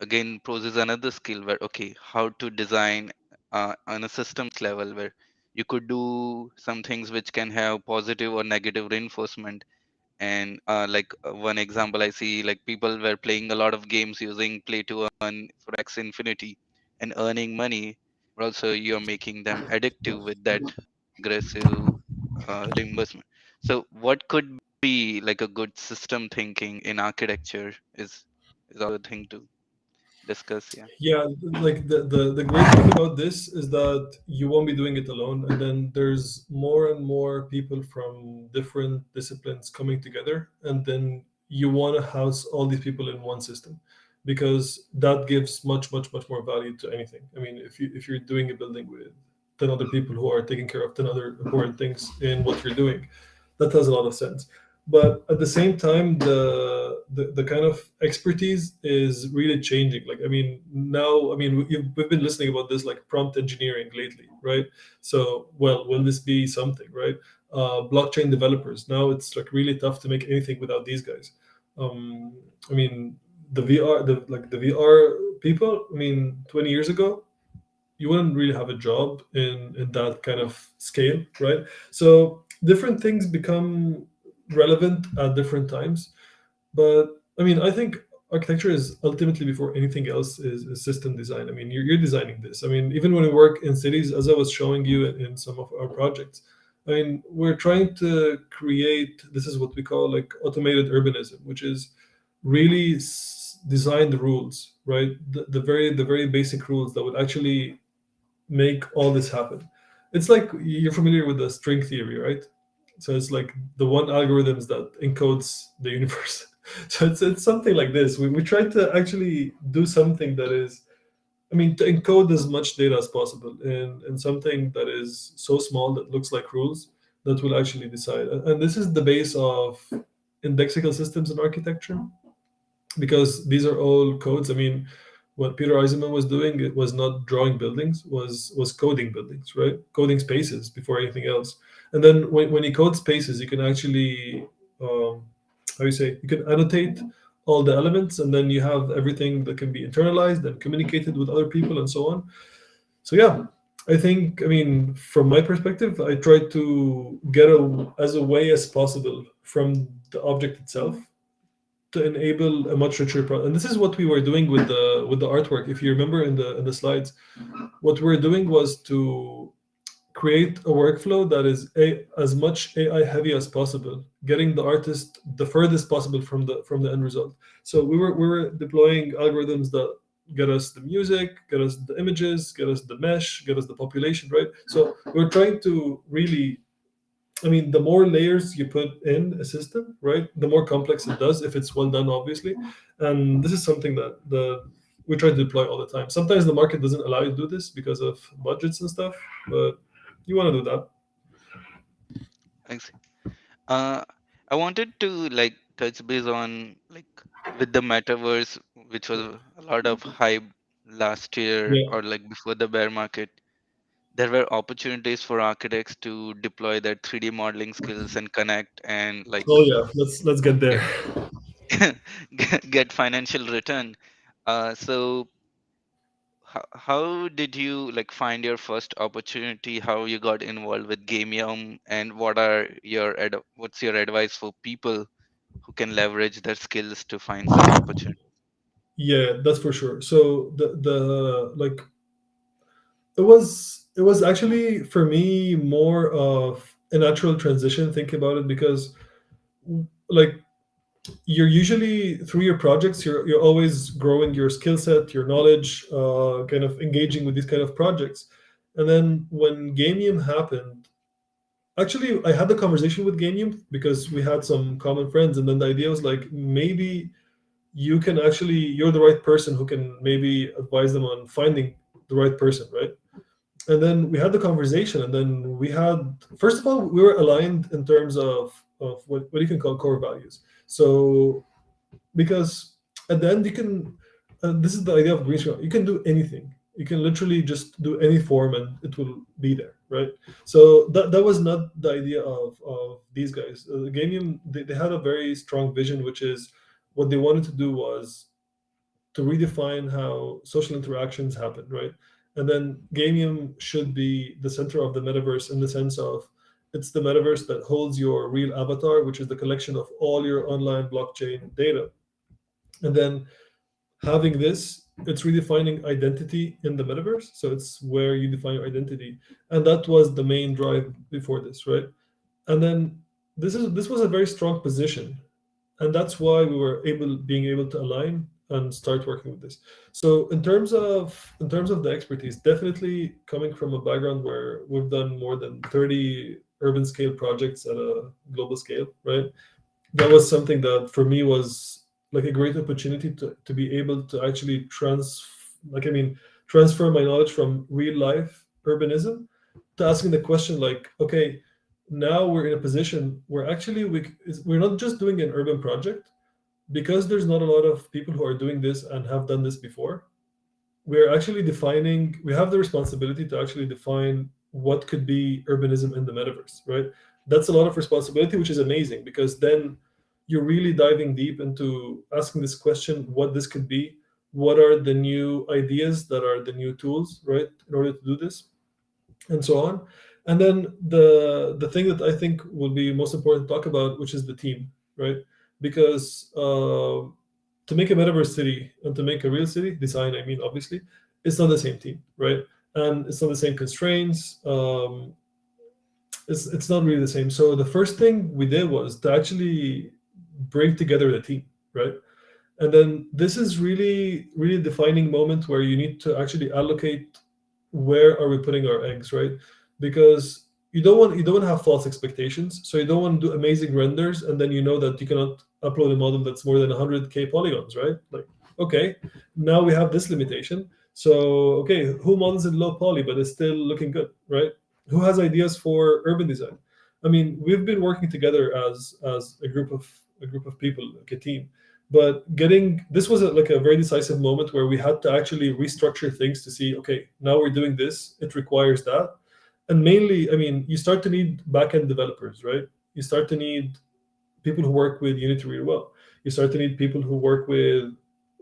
again poses another skill where okay, how to design on a systems level where you could do some things which can have positive or negative reinforcement And one example I see, like people were playing a lot of games using play to earn for X Infinity and earning money, but also you're making them addictive with that aggressive reimbursement. So what could be like a good system thinking in architecture is also a thing to discuss. Yeah. Yeah, like the great thing about this is that you won't be doing it alone, and then there's more and more people from different disciplines coming together, and then you want to house all these people in one system, because that gives much more value to anything. I mean, if you're doing a building with 10 other people who are taking care of 10 other important things in what you're doing, that has a lot of sense. But at the same time, the kind of expertise is really changing. Like, I mean, now, I mean, we've been listening about this like prompt engineering lately, right? So, well, will this be something, right? Blockchain developers, now it's like really tough to make anything without these guys. um, I mean, the VR people, I mean, 20 years ago, you wouldn't really have a job in that kind of scale, right? So different things become relevant at different times. But I mean, I think architecture is ultimately, before anything else, is system design. I mean, you're designing this. I mean, even when we work in cities, as I was showing you in some of our projects, I mean, we're trying to create, this is what we call like automated urbanism, which is really design the rules, right? The very basic rules that would actually make all this happen. It's like, you're familiar with the string theory, right? So it's like the one algorithms that encodes the universe. So it's something like this. We try to actually do something that is, I mean, to encode as much data as possible in something that is so small that looks like rules that will actually decide. And this is the base of indexical systems in architecture, because these are all codes. I mean, what Peter Eisenman was doing, it was not drawing buildings, was coding buildings, right? Coding spaces before anything else. And then when you code spaces, you can actually, how you say, you can annotate all the elements, and then you have everything that can be internalized and communicated with other people and so on. So yeah, I think, I mean, from my perspective, I try to get as away as possible from the object itself to enable a much richer product. And this is what we were doing with the artwork. If you remember in the slides, what we were doing was to create a workflow that is as much AI heavy as possible, getting the artist the furthest possible from the end result. So we were deploying algorithms that get us the music, get us the images, get us the mesh, get us the population, right? So we're trying to really, I mean, the more layers you put in a system, right, the more complex it does if it's well done, obviously. And this is something that we try to deploy all the time. Sometimes the market doesn't allow you to do this because of budgets and stuff, but you want to do that. Thanks. Uh, I wanted to like touch base on like with the metaverse, which was a lot of hype last year Yeah. or like before the bear market. There were opportunities for architects to deploy their 3D modeling skills and connect and like Oh yeah. Let's get there. get get financial return. So how did you like find your first opportunity? How you got involved with Gamium, and what's your advice for people who can leverage their skills to find such opportunities? Yeah, that's for sure. So the like, it was actually for me more of a natural transition, thinking about it, because like, you're usually, through your projects, you're always growing your skill set, your knowledge, kind of engaging with these kind of projects. And then when Gamium happened, actually I had the conversation with Gamium because we had some common friends, and then the idea was like, maybe you're the right person who can maybe advise them on finding the right person, right? And then we had the conversation, and then we had, first of all, we were aligned in terms of what you can call core values. So, because at the end you can, this is the idea of green screen, you can do anything, you can literally just do any form and it will be there, right? So that was not the idea of these guys. Gamium, they had a very strong vision, which is, what they wanted to do was to redefine how social interactions happen, right? And then Gamium should be the center of the metaverse, in the sense of, It's the metaverse that holds your real avatar, which is the collection of all your online blockchain data. And then having this, it's redefining identity in the metaverse. So it's where you define your identity. And that was the main drive before this, right? And then this was a very strong position, and that's why we were being able to align and start working with this. So in terms of the expertise, definitely coming from a background where we've done more than 30 urban scale projects at a global scale, right? That was something that for me was like a great opportunity to be able to actually transfer my knowledge from real life urbanism to asking the question like, okay, now we're in a position where actually we're not just doing an urban project, because there's not a lot of people who are doing this and have done this before. We have the responsibility to actually define what could be urbanism in the metaverse, right? That's a lot of responsibility, which is amazing, because then you're really diving deep into asking this question, what this could be, what are the new ideas that are the new tools, right, in order to do this, and so on. And then the thing that I think will be most important to talk about, which is the team, right? Because to make a metaverse city and to make a real city design, I mean, obviously, it's not the same team, right? And it's not the same constraints. It's not really the same. So the first thing we did was to actually bring together the team, right? And then this is really really defining moment where you need to actually allocate where are we putting our eggs, right? Because you don't want to have false expectations. So you don't want to do amazing renders and then you know that you cannot upload a model that's more than 100K polygons, right? Like, okay, now we have this limitation. So okay, who models in low poly but is still looking good, right? Who has ideas for urban design? I mean, we've been working together as a group of people, like a team. But getting this was like a very decisive moment where we had to actually restructure things to see, okay, now we're doing this, it requires that. And mainly, I mean, you start to need backend developers, right? You start to need people who work with Unity really well. You start to need people who work with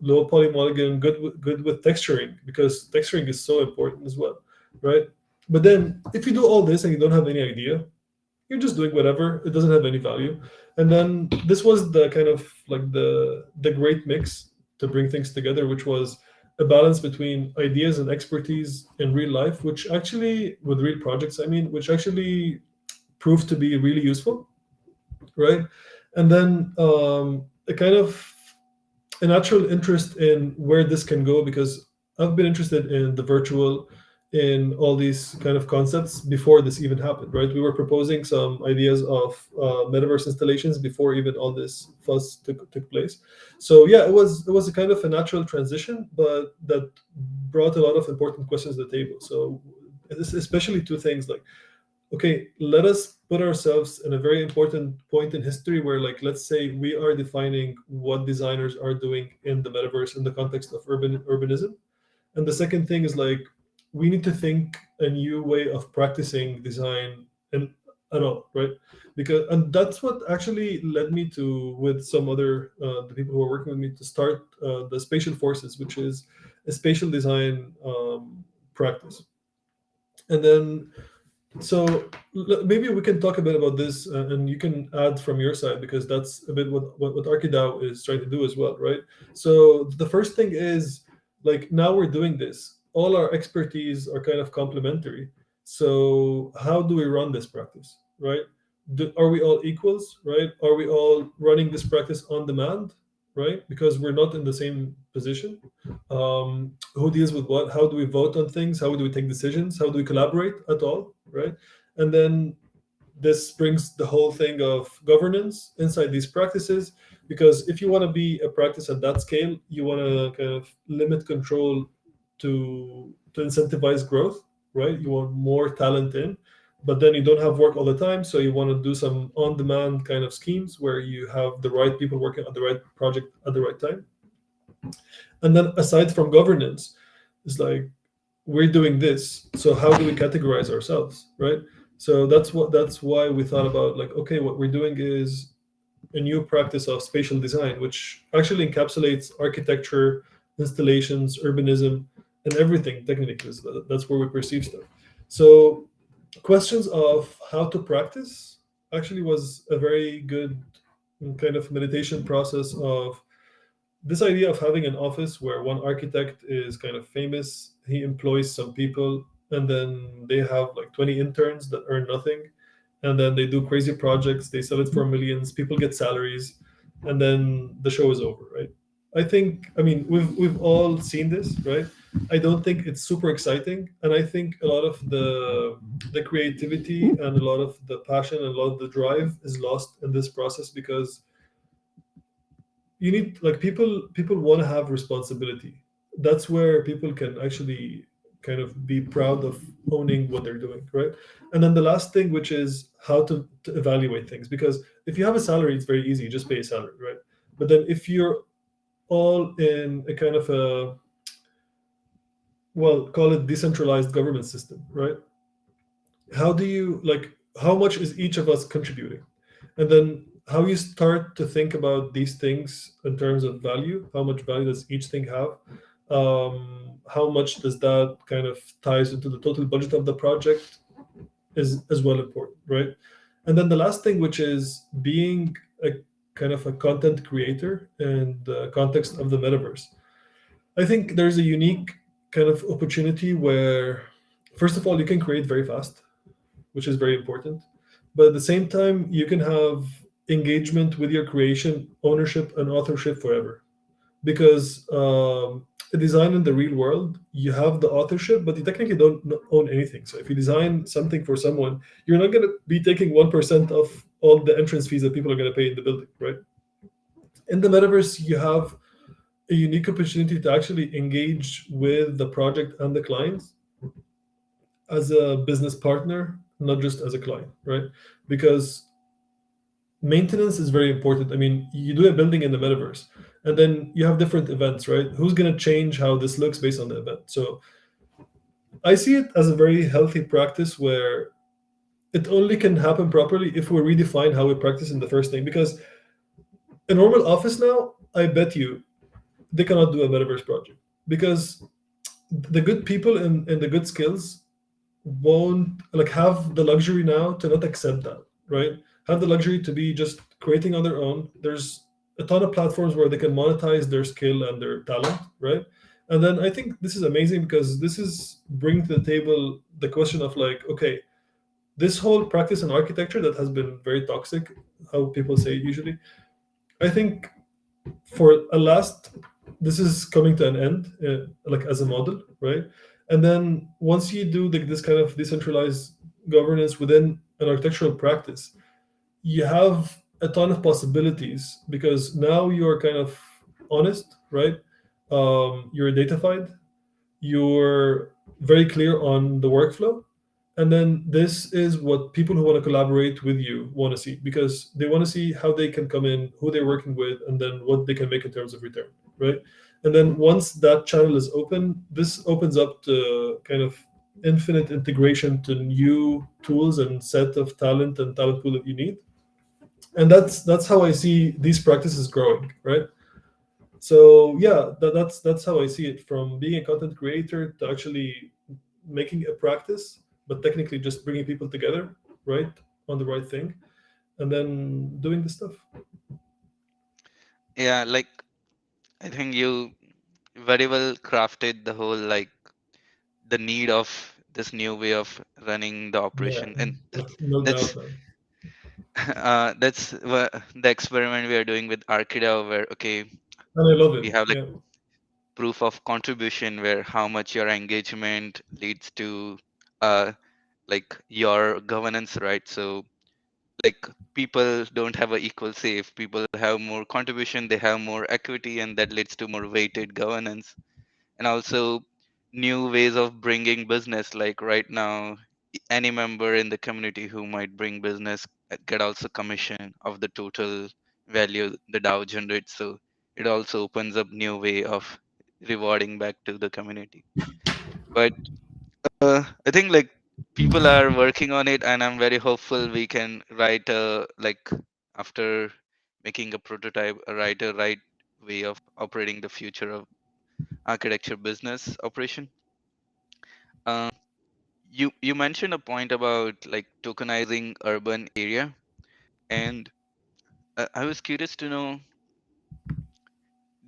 low poly polygon, good with texturing, because texturing is so important as well, right? But then if you do all this and you don't have any idea, you're just doing whatever. It doesn't have any value. And then this was the kind of like the great mix to bring things together, which was a balance between ideas and expertise in real life, which actually with real projects, I mean, which actually proved to be really useful, right? And then a kind of a natural interest in where this can go, because I've been interested in the virtual, in all these kind of concepts before this even happened, right? We were proposing some ideas of metaverse installations before even all this fuss took place. So yeah, it was a kind of a natural transition, but that brought a lot of important questions to the table. So especially two things like, okay, let us put ourselves in a very important point in history where, like, let's say we are defining what designers are doing in the metaverse in the context of urbanism. And the second thing is like, we need to think a new way of practicing design and all, right? Because and that's what actually led me to, with some other the people who are working with me, to start the Spatial Forces, which is a spatial design practice. And then so maybe we can talk a bit about this, and you can add from your side, because that's a bit what ArchiDAO is trying to do as well, right? So the first thing is, like, now we're doing this. All our expertise are kind of complementary. So how do we run this practice, right? Are we all equals, right? Are we all running this practice on demand, right? Because we're not in the same position. Who deals with what? How do we vote on things? How do we take decisions? How do we collaborate at all, right? And then this brings the whole thing of governance inside these practices, because if you want to be a practice at that scale, you want to kind of limit control to incentivize growth, right? You want more talent in, but then you don't have work all the time, so you want to do some on-demand kind of schemes where you have the right people working on the right project at the right time. And then aside from governance, it's like, we're doing this, so how do we categorize ourselves, right? So that's why we thought about, like, okay, what we're doing is a new practice of spatial design, which actually encapsulates architecture, installations, urbanism, and everything technically, because that's where we perceive stuff. So questions of how to practice actually was a very good kind of meditation process of this idea of having an office where one architect is kind of famous, he employs some people, and then they have like 20 interns that earn nothing, and then they do crazy projects, they sell it for millions, people get salaries, and then the show is over, right? I think, I mean, we've all seen this, right? I don't think it's super exciting, and I think a lot of the creativity and a lot of the passion and a lot of the drive is lost in this process because you need like people want to have responsibility. That's where people can actually kind of be proud of owning what they're doing, right? And then the last thing, which is how to evaluate things, because if you have a salary, it's very easy, you just pay a salary, right? But then if you're all in a kind of a, well, call it decentralized government system, right? How do you like, how much is each of us contributing? And then how you start to think about these things in terms of value, how much value does each thing have, how much does that kind of ties into the total budget of the project, is as well important, right? And then the last thing, which is being a kind of a content creator in the context of the metaverse. I think there's a unique kind of opportunity where, first of all, you can create very fast, which is very important. But at the same time, you can have engagement with your creation, ownership, and authorship forever. Because a design in the real world, you have the authorship, but you technically don't own anything. So if you design something for someone, you're not going to be taking 1% of all the entrance fees that people are going to pay in the building, right? In the metaverse, you have a unique opportunity to actually engage with the project and the clients as a business partner, not just as a client, right? Because maintenance is very important. I mean, you do a building in the metaverse, and then you have different events, right? Who's going to change how this looks based on the event? So I see it as a very healthy practice where it only can happen properly if we redefine how we practice in the first thing. Because a normal office now, I bet you, they cannot do a metaverse project because the good people and the good skills won't like have the luxury now to not accept that, right? Have the luxury to be just creating on their own. There's a ton of platforms where they can monetize their skill and their talent, right? And then I think this is amazing because this is bringing to the table the question of like, okay, this whole practice in architecture that has been very toxic, how people say it usually, I think for a last, this is coming to an end, like as a model, right? And then once you do this kind of decentralized governance within an architectural practice, you have a ton of possibilities because now you're kind of honest, right? You're datafied, you're very clear on the workflow, and then this is what people who want to collaborate with you want to see because they want to see how they can come in, who they're working with, and then what they can make in terms of return, right? And then once that channel is open, this opens up to kind of infinite integration to new tools and set of talent and talent pool that you need. And that's how I see these practices growing, right? So yeah, that's how I see it, from being a content creator to actually making a practice, but technically just bringing people together, right, on the right thing, and then doing the stuff. Yeah, like I think you very well crafted the whole like the need of this new way of running the Yeah, operation, and no doubt, that's man. that's the experiment we are doing with Arkida, where okay, And I love it. we have like Yeah, proof of contribution where how much your engagement leads to uh like your governance, right? So like people don't have a equal say. If people have more contribution, they have more equity, and that leads to more weighted governance. And also new ways of bringing business, like right now any member in the community who might bring business get also commission of the total value the DAO generates. So it also opens up new way of rewarding back to the community. But I think like people are working on it, and I'm very hopeful we can write a like after making a prototype, write a right way of operating the future of architecture business operation. you mentioned a point about like tokenizing urban area, and I was curious to know,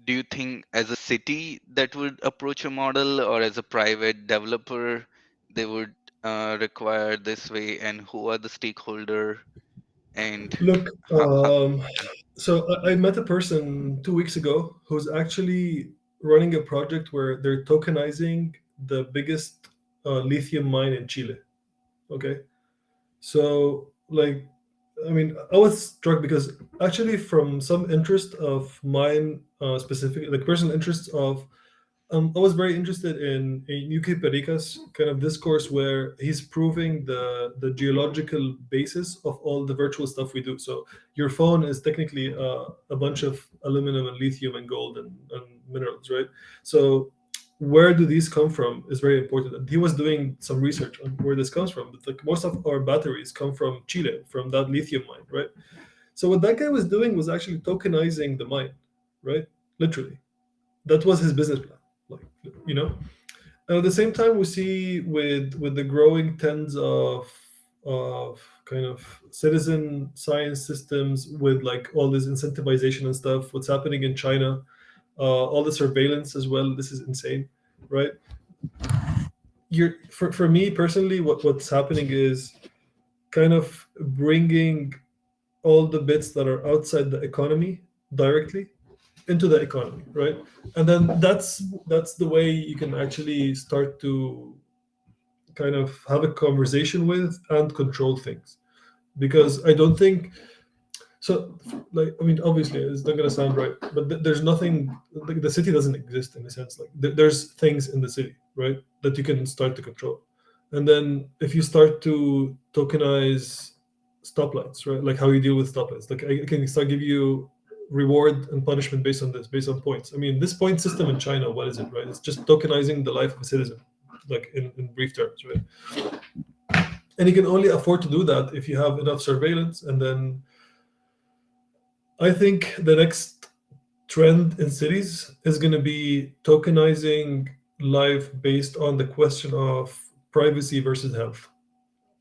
do you think as a city that would approach a model, or as a private developer they would require this way, and who are the stakeholder, and Look, how so I met a person 2 weeks ago who's actually running a project where they're tokenizing the biggest lithium mine in Chile. Okay, so like, I mean, I was struck because actually, from some interest of mine, specific, like personal interests of, I was very interested in UK Perica's kind of discourse where he's proving the geological basis of all the virtual stuff we do. So your phone is technically a bunch of aluminum and lithium and gold and minerals, right? So where do these come from is very important. And he was doing some research on where this comes from. But like most of our batteries come from Chile, from that lithium mine, right? So what that guy was doing was actually tokenizing the mine, right? Literally, that was his business plan, like, you know. And at the same time, we see with the growing tens of kind of citizen science systems with like all this incentivization and stuff, what's happening in China, all the surveillance as well. This is insane, right? For me personally, what's happening is kind of bringing all the bits that are outside the economy directly into the economy, right? And then that's the way you can actually start to kind of have a conversation with and control things. Because I don't think so. Like, I mean, obviously, it's not going to sound right, but there's nothing. Like, the city doesn't exist in a sense. Like, there's things in the city, right, that you can start to control. And then if you start to tokenize stoplights, right, like how you deal with stoplights, like I can start give you reward and punishment based on this, based on points. I mean, this point system in China, what is it, right? It's just tokenizing the life of a citizen, like in brief terms, right? And you can only afford to do that if you have enough surveillance. And then I think the next trend in cities is going to be tokenizing life based on the question of privacy versus health.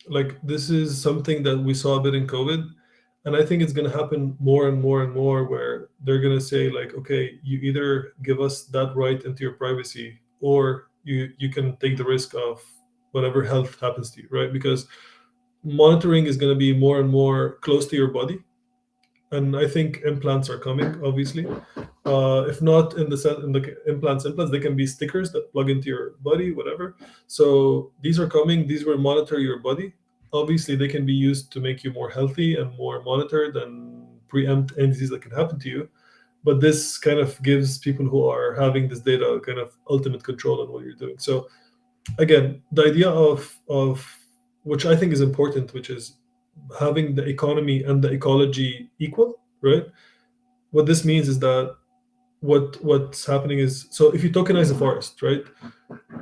Like, this is something that we saw a bit in COVID, and I think it's going to happen more and more and more, where they're going to say like, okay, you either give us that right into your privacy, or you can take the risk of whatever health happens to you, right? Because monitoring is going to be more and more close to your body, and I think implants are coming, obviously. If not in in the implants, they can be stickers that plug into your body, whatever. So these are coming. These will monitor your body. Obviously, they can be used to make you more healthy and more monitored and preempt any disease that can happen to you. But this kind of gives people who are having this data kind of ultimate control on what you're doing. So again, the idea of which I think is important, which is having the economy and the ecology equal, right? What this means is that what's happening is, so if you tokenize a forest, right,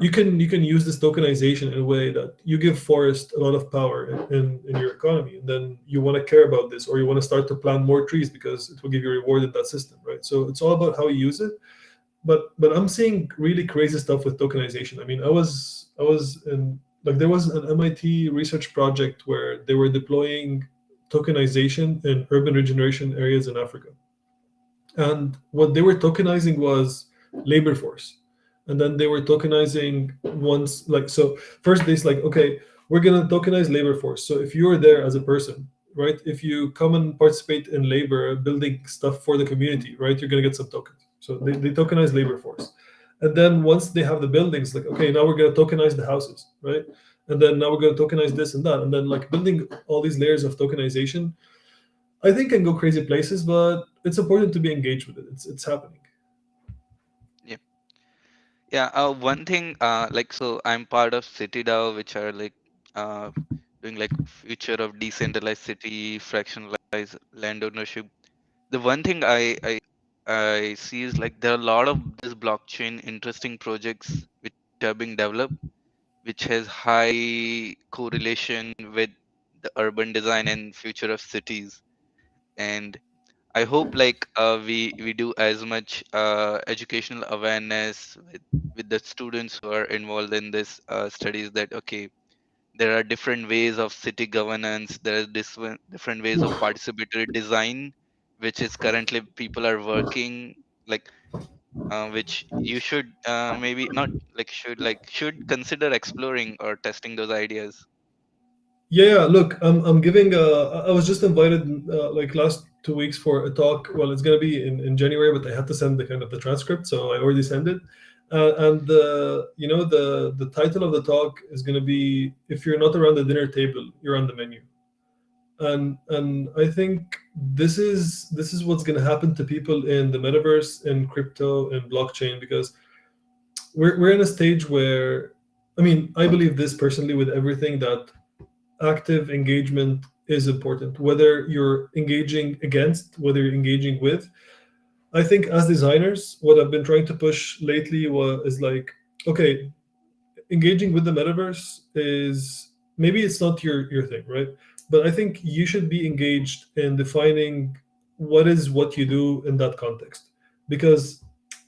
you can use this tokenization in a way that you give forest a lot of power in your economy, and then you want to care about this, or you want to start to plant more trees because it will give you a reward in that system, right? So it's all about how you use it. But I'm seeing really crazy stuff with tokenization. I mean, I was in, like, there was an MIT research project where they were deploying tokenization in urban regeneration areas in Africa. And what they were tokenizing was labor force. And then they were tokenizing once, like, so first they's like, okay, we're gonna tokenize labor force. So if you're there as a person, right, if you come and participate in labor building stuff for the community, right, you're gonna get some tokens. So they tokenize labor force. And then once they have the buildings, like, okay, now we're gonna tokenize the houses, right? And then now we're gonna tokenize this and that. And then, like, building all these layers of tokenization, I think, can go crazy places, but it's important to be engaged with it. It's happening. yeah. Yeah, one thing, like, so I'm part of CityDAO, which are like uh, doing like future of decentralized city, fractionalized land ownership. The one thing I see is like there are a lot of this blockchain interesting projects which are being developed, which has high correlation with the urban design and future of cities. And I hope like we do as much educational awareness with the students who are involved in this studies, that okay, There are different ways of city governance. There are different ways of participatory design, which is currently people are working, like which you should maybe not like should consider exploring or testing those ideas. Yeah, look, I'm giving. I was just invited like last 2 weeks for a talk. Well, it's gonna be in January, but I had to send the kind of the transcript, so I already sent it. And the title of the talk is gonna be "If you're not around the dinner table, you're on the menu." And I think this is what's gonna happen to people in the metaverse, in crypto, and blockchain, because we're in a stage where, I mean, I believe this personally with everything, that active engagement is important, whether you're engaging against, whether you're engaging with. I think as designers, what I've been trying to push lately is like, okay, engaging with the metaverse is, maybe it's not your thing, right? But I think you should be engaged in defining what you do in that context, because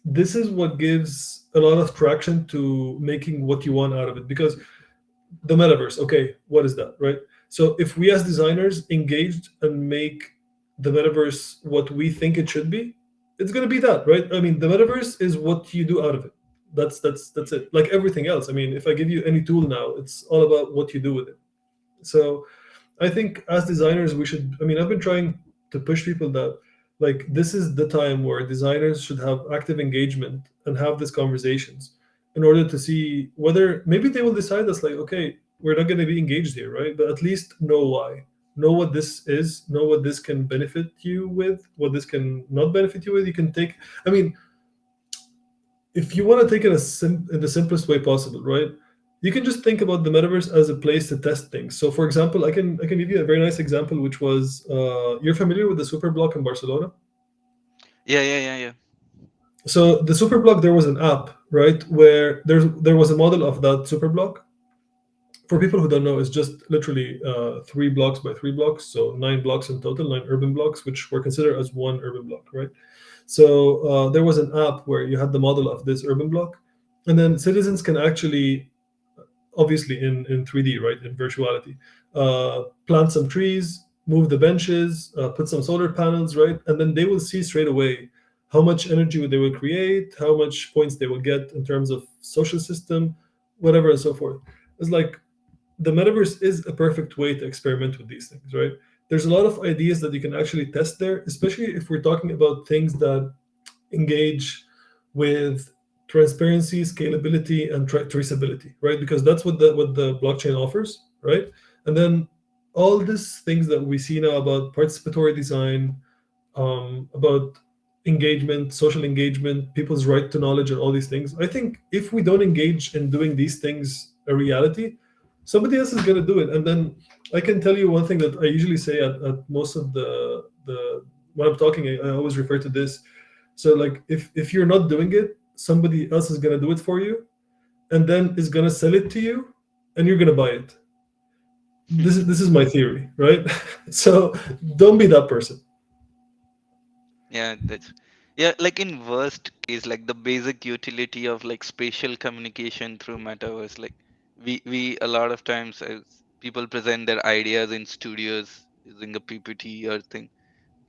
this is what gives a lot of traction to making what you want out of it. Because the metaverse, okay, what is that, right? So if we as designers engaged and make the metaverse what we think it should be, it's going to be that, right? I mean, the metaverse is what you do out of it. That's it, like everything else. I mean, if I give you any tool now, it's all about what you do with it. So I think as designers, we should. I mean, I've been trying to push people that, like, this is the time where designers should have active engagement and have these conversations in order to see whether maybe they will decide that's like, okay, we're not going to be engaged here, right? But at least know why, know what this is, know what this can benefit you with, what this can not benefit you with. You can take. I mean, if you want to take it in the simplest way possible, right? You can just think about the metaverse as a place to test things. So, for example, I can give you a very nice example, which was, you're familiar with the super block in Barcelona. Yeah, yeah, yeah, yeah. So the super block, there was an app, right, where there was a model of that super block. For people who don't know, it's just literally 3 blocks by 3 blocks, so 9 blocks in total, 9 urban blocks, which were considered as one urban block, right? So there was an app where you had the model of this urban block, and then citizens can actually, obviously in 3D, right, in virtuality, plant some trees, move the benches, put some solar panels, right, and then they will see straight away how much energy they will create, how much points they will get in terms of social system, whatever and so forth. It's like the metaverse is a perfect way to experiment with these things, right? There's a lot of ideas that you can actually test there, especially if we're talking about things that engage with transparency, scalability, and traceability, right? Because that's what the blockchain offers, right? And then all these things that we see now about participatory design, about engagement, social engagement, people's right to knowledge, and all these things. I think if we don't engage in doing these things a reality, somebody else is going to do it. And then I can tell you one thing that I usually say at most of the when I'm talking, I always refer to this. So like, if you're not doing it, somebody else is going to do it for you, and then is going to sell it to you, and you're going to buy it. This is my theory, right? So don't be that person. Yeah, that's yeah, like in worst case, like the basic utility of like spatial communication through metaverse, like we a lot of times as people present their ideas in studios using a PPT or thing,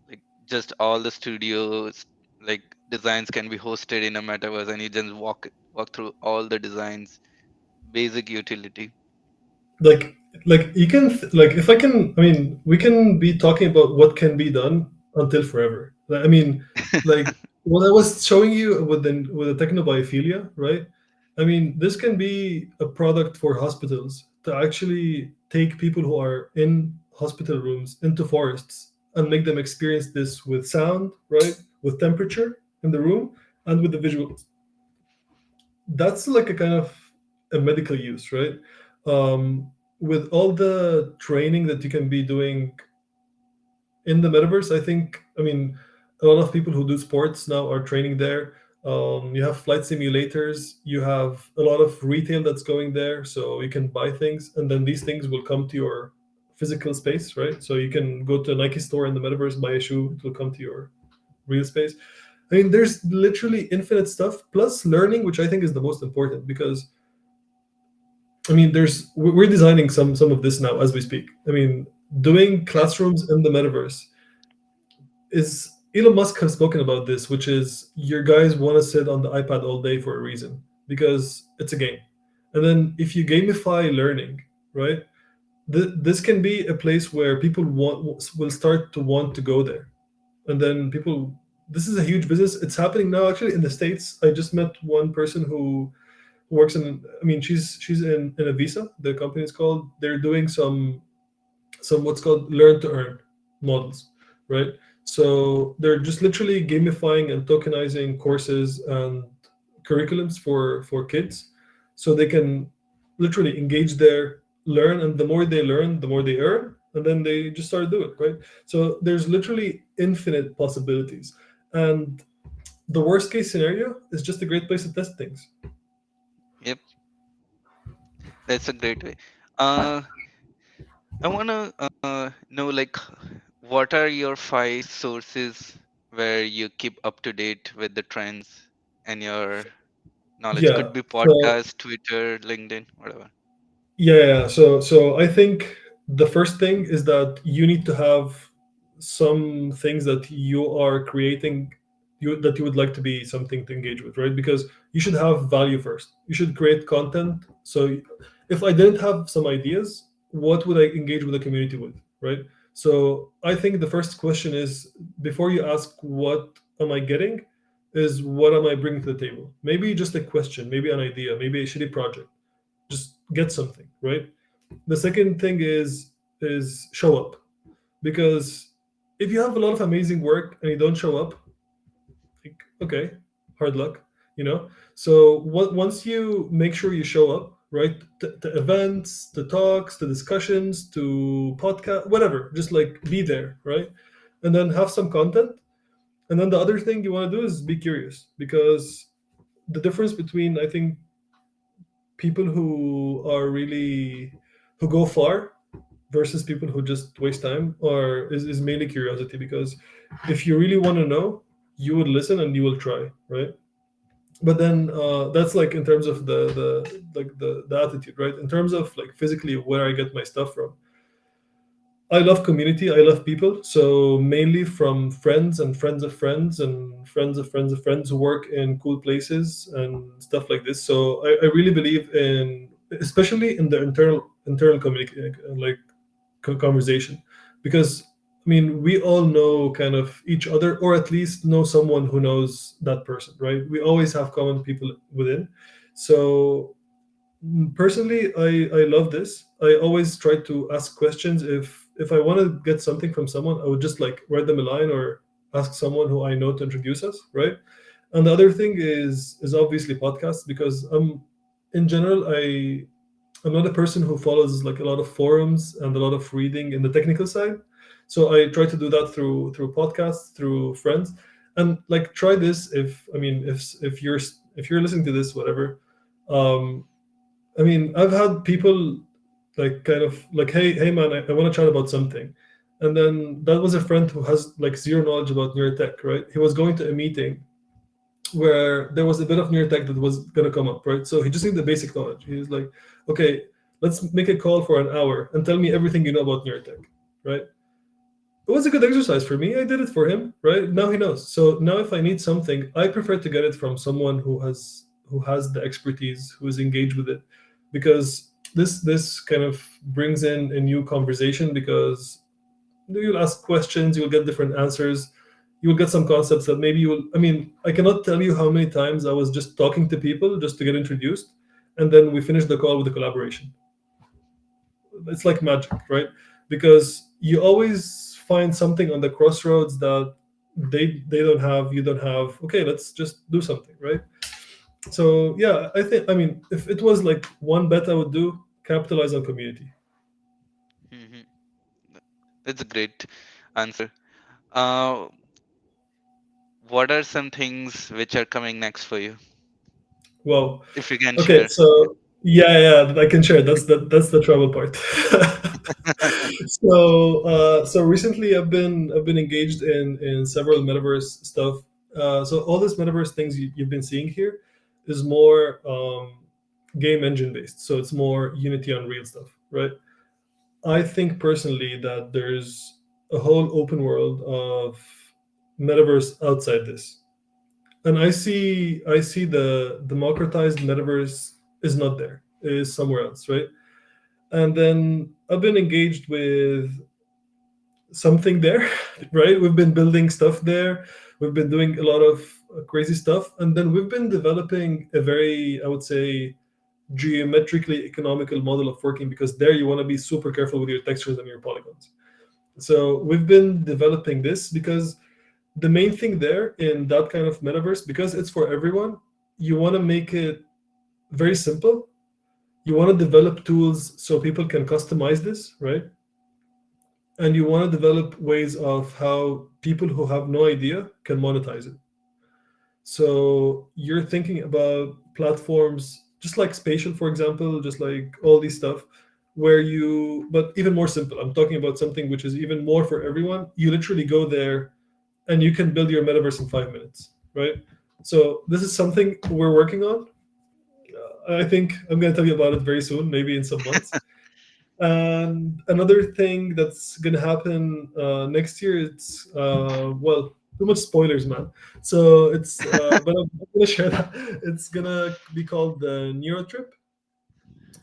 like just all the studios like designs can be hosted in a metaverse and you just walk through all the designs. Basic utility. like like you can like, if I can, I mean, we can be talking about what can be done until forever. Like, I mean, like what I was showing you with the technobiophilia, right? I mean, this can be a product for hospitals to actually take people who are in hospital rooms into forests and make them experience this with sound, right, with temperature in the room, and with the visuals. That's like a kind of a medical use, right? With all the training that you can be doing in the metaverse, I think, I mean, a lot of people who do sports now are training there. You have flight simulators, you have a lot of retail that's going there, so you can buy things, and then these things will come to your physical space, right? So you can go to a Nike store in the metaverse, buy a shoe, it will come to your real space. I mean, there's literally infinite stuff, plus learning, which I think is the most important, because I mean, we're designing some of this now as we speak. I mean, doing Yeah. classrooms in the metaverse is Elon Musk has spoken about this, which is your guys want to sit on the iPad all day for a reason because it's a game. And then if you gamify learning, right? This can be a place where people will start to want to go there, and then people. This is a huge business. It's happening now, actually, in the states. I just met one person who works in. I mean, she's in a Visa. The company is called. They're doing some what's called learn to earn models, right? So they're just literally gamifying and tokenizing courses and curriculums for kids, so they can literally engage there, learn, and the more they learn, the more they earn, and then they just start doing it, right? So there's literally infinite possibilities, and the worst case scenario is just a great place to test things. Yep. That's a great way. Uh, I wanna know like what are your five sources where you keep up to date with the trends and your knowledge? Yeah. Could be So podcast, Twitter, LinkedIn, whatever. yeah. So I think the first thing is that you need to have some things that you are creating, that you would like to be something to engage with, right? Because you should have value first. You should create content. So if I didn't have some ideas, what would I engage with the community with, right? So I think the first question is, before you ask what am I getting, is what am I bringing to the table? Maybe just a question, maybe an idea, maybe a shitty project. Just get something, right? The second thing is show up, because if you have a lot of amazing work and you don't show up, like, okay, hard luck, you know. So once you make sure you show up, right, to events, to talks, to discussions, to podcast, whatever, just like be there, right, and then have some content. And then the other thing you want to do is be curious, because the difference between, I think, people who are really, who go far versus people who just waste time, or is mainly curiosity. Because if you really want to know, you would listen and you will try, right? But then that's like in terms of the attitude, right? In terms of like physically where I get my stuff from, I love community. I love people. So mainly from friends and friends of friends and friends of friends of friends who work in cool places and stuff like this. So I really believe in, especially in the internal communication, like conversation, because I mean we all know kind of each other, or at least know someone who knows that person, right? We always have common people within. So personally, I love this. I always try to ask questions. If I want to get something from someone, I would just like write them a line or ask someone who I know to introduce us, right? And the other thing is obviously podcasts, because in general, I'm not a person who follows like a lot of forums and a lot of reading in the technical side. So I try to do that through podcasts, through friends. And like try this, if I mean if you're listening to this, whatever. um I mean, I've had people like kind of like, hey man, I want to chat about something. And then that was a friend who has like zero knowledge about neurotech, right? He was going to a meeting where there was a bit of neurotech that was going to come up, right? So he just needed the basic knowledge. He was like, okay, let's make a call for an hour and tell me everything you know about neurotech, right? It was a good exercise for me. I did it for him, right? Now he knows. So now if I need something, I prefer to get it from someone who has the expertise, who is engaged with it, because this kind of brings in a new conversation, because you'll ask questions, you'll get different answers, you'll get some concepts that maybe you will. I mean, I cannot tell you how many times I was just talking to people just to get introduced, and then we finished the call with a collaboration. It's like magic, right? Because you always find something on the crossroads that they don't have, you don't have. Okay, let's just do something, right? So yeah, I mean, if it was like one bet I would do, capitalize on community. Hmm. That's a great answer. Uh, what are some things which are coming next for you, Wow. if you can Okay, share? so yeah, I can share. That's the trouble part. So recently I've been engaged in several metaverse stuff. So all this metaverse things you've been seeing here is more game engine based, so it's more Unity, Unreal stuff, right? I think personally that there's a whole open world of metaverse outside this, and I see the democratized metaverse is not there, is somewhere else, right? And then I've been engaged with something there, right? We've been building stuff there. We've been doing a lot of crazy stuff, and then we've been developing a very, I would say, geometrically economical model of working, because there you want to be super careful with your textures and your polygons. So we've been developing this because the main thing there in that kind of metaverse, because it's for everyone, you want to make it very simple. You want to develop tools so people can customize this, right? And you want to develop ways of how people who have no idea can monetize it. So you're thinking about platforms just like spatial, for example, just like all these stuff, where you, but even more simple. I'm talking about something which is even more for everyone. You literally go there and you can build your metaverse in 5 minutes, right? So this is something we're working on. I think I'm going to tell you about it very soon, maybe in some months. And another thing that's gonna happen next year, it's well, too much spoilers, man. So it's but I'm gonna share that. It's gonna be called the Neurotrip.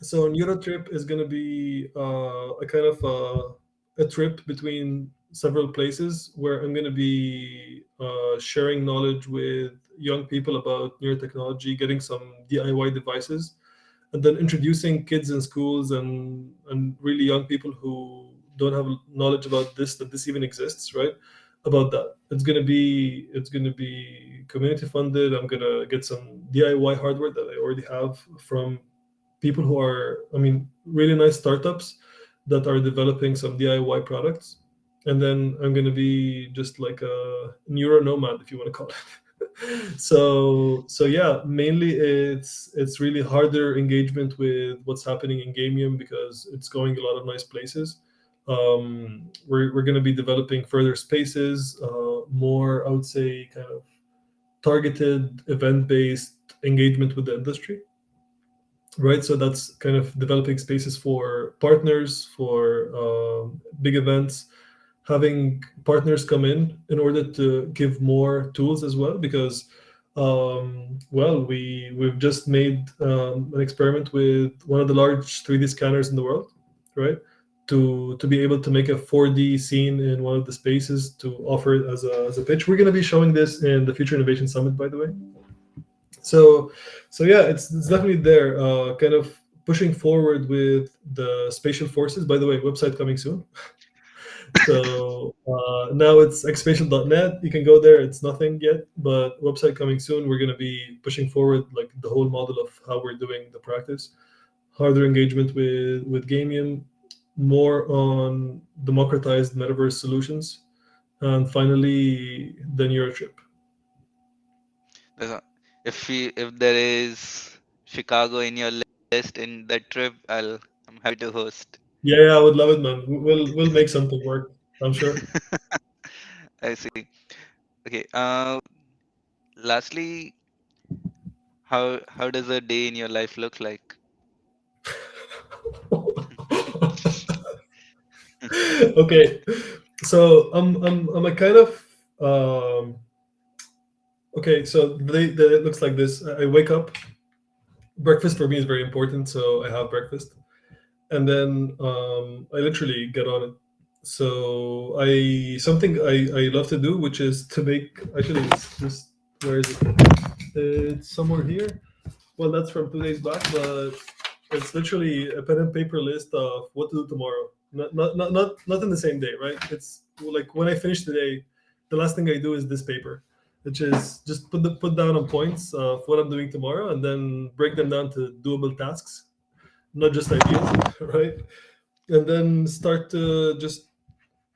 So Neurotech is going to be a kind of a trip between several places where I'm going to be sharing knowledge with young people about neurotechnology, getting some DIY devices, and then introducing kids in schools and really young people who don't have knowledge about this, that this even exists, right? About that. It's gonna be community funded. I'm gonna get some DIY hardware that I already have from people who are, I mean, really nice startups that are developing some DIY products. And then I'm going to be just like a neuro nomad, if you want to call it. So yeah, mainly it's really harder engagement with what's happening in Gamium because it's going a lot of nice places. We're going to be developing further spaces, more, I would say, kind of targeted event based engagement with the industry, right? So that's kind of developing spaces for partners for big events, having partners come in order to give more tools as well, because well, we've just made an experiment with one of the large 3D scanners in the world, right? To be able to make a 4D scene in one of the spaces to offer it as a pitch. We're going to be showing this in the Future Innovation Summit, by the way. So yeah, it's definitely there, kind of pushing forward with the spatial forces. By the way, website coming soon. So now it's xspatial.net. You can go there. It's nothing yet, but website coming soon. We're going to be pushing forward like the whole model of how we're doing the practice, harder engagement with Gamium, more on democratized metaverse solutions, and finally the Neurotrip. There's a- if there is Chicago in your list in that trip, I'm happy to host. Yeah, yeah, I would love it, man. We'll make something work, I'm sure. I see. Okay. Lastly, how does a day in your life look like? Okay, so I'm a kind of um, okay. So the it looks like this. I wake up. Breakfast for me is very important, so I have breakfast, and then I literally get on it. So I something I love to do, which is to make. Actually, it's just, where is it? It's somewhere here. Well, that's from 2 days back, but it's literally a pen and paper list of what to do tomorrow. Not in the same day, right? It's like when I finish today, the last thing I do is this paper, which is just put down on points of what I'm doing tomorrow, and then break them down to doable tasks, not just ideas, right? And then start to just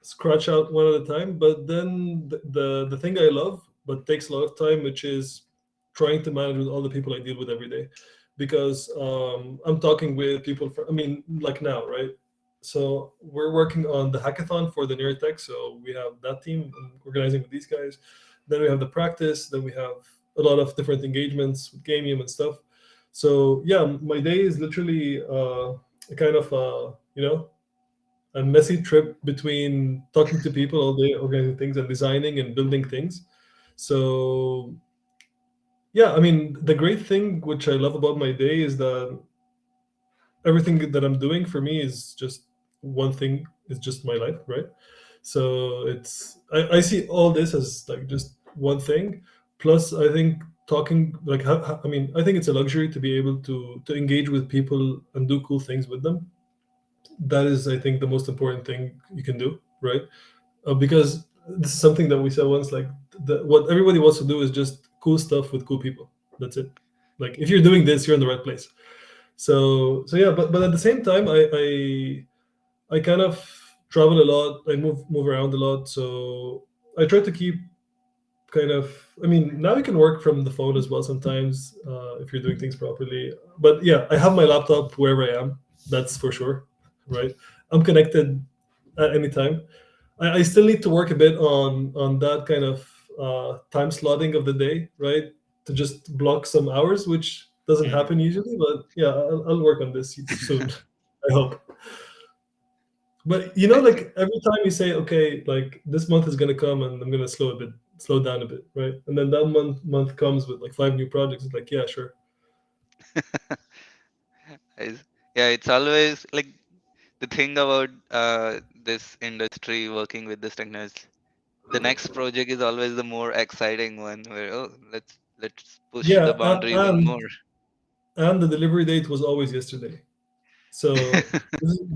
scratch out one at a time. But then the thing I love, but takes a lot of time, which is trying to manage with all the people I deal with every day, because I'm talking with people for, I mean, like now, right? So we're working on the hackathon for the Neurotech. So we have that team organizing with these guys. Then we have the practice. Then we have a lot of different engagements with Gamium and stuff. So yeah, my day is literally a kind of a messy trip between talking to people all day, organizing things, and designing and building things. So yeah, I mean, the great thing which I love about my day is that everything that I'm doing for me is just one thing, is just my life, right? So I see all this as like just one thing. Plus, I think talking like I mean, I think it's a luxury to be able to engage with people and do cool things with them. That is, I think, the most important thing you can do, right? Because this is something that we said once, like what everybody wants to do is just cool stuff with cool people. That's it. Like if you're doing this, you're in the right place. So yeah, but at the same time, I kind of travel a lot. I move around a lot, so I try to keep kind of. I mean, now you can work from the phone as well sometimes if you're doing things properly. But yeah, I have my laptop wherever I am. That's for sure, right? I'm connected at any time. I still need to work a bit on that kind of time slotting of the day, right? To just block some hours, which doesn't Mhm. happen usually. But yeah, I'll work on this soon. I hope. But I see. like every time you say, okay, like this month is gonna come and I'm gonna slow down a bit, right? And then that month comes with like five new projects. It's like, yeah, sure. Yeah, it's always like the thing about this industry working with this technology. The next project is always the more exciting one where, oh, let's push the Yeah, boundary even more. and the delivery date was always yesterday. So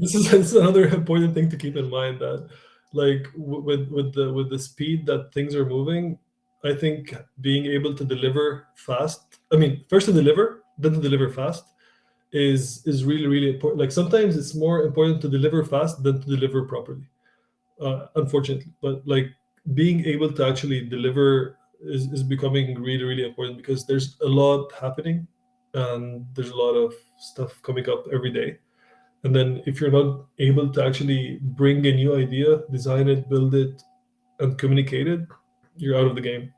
this is another important thing to keep in mind that like with the speed that things are moving, I think being able to deliver fast. I mean, first to deliver, then to deliver fast is really really important. Like sometimes it's more important to deliver fast than to deliver properly, unfortunately. But like being able to actually deliver is becoming really really important because there's a lot happening and there's a lot of stuff coming up every day. And then if you're not able to actually bring a new idea, design it, build it, and communicate it, you're out of the game.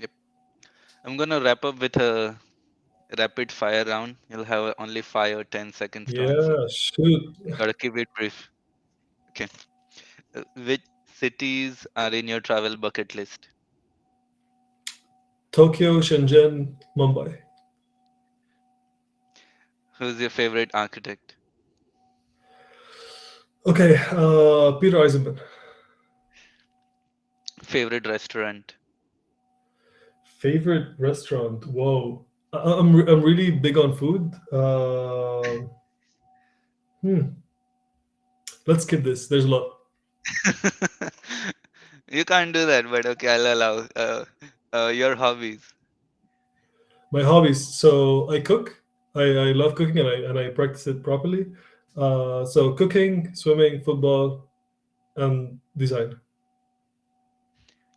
Yep. I'm gonna wrap up with a rapid fire round. You'll have only 5 or 10 seconds to answer. Yeah, shoot. Gotta keep it brief. Okay. Which cities are in your travel bucket list? Tokyo, Shenzhen, Mumbai. Who's your favorite architect? Okay, Peter Eisenman. Favorite restaurant? Favorite restaurant? Whoa. I'm really big on food. Hmm. Let's skip this. There's a lot. You can't do that, but okay, I'll allow. Your hobbies. My hobbies. So I cook. I love cooking and I practice it properly. So cooking, swimming, football, and design.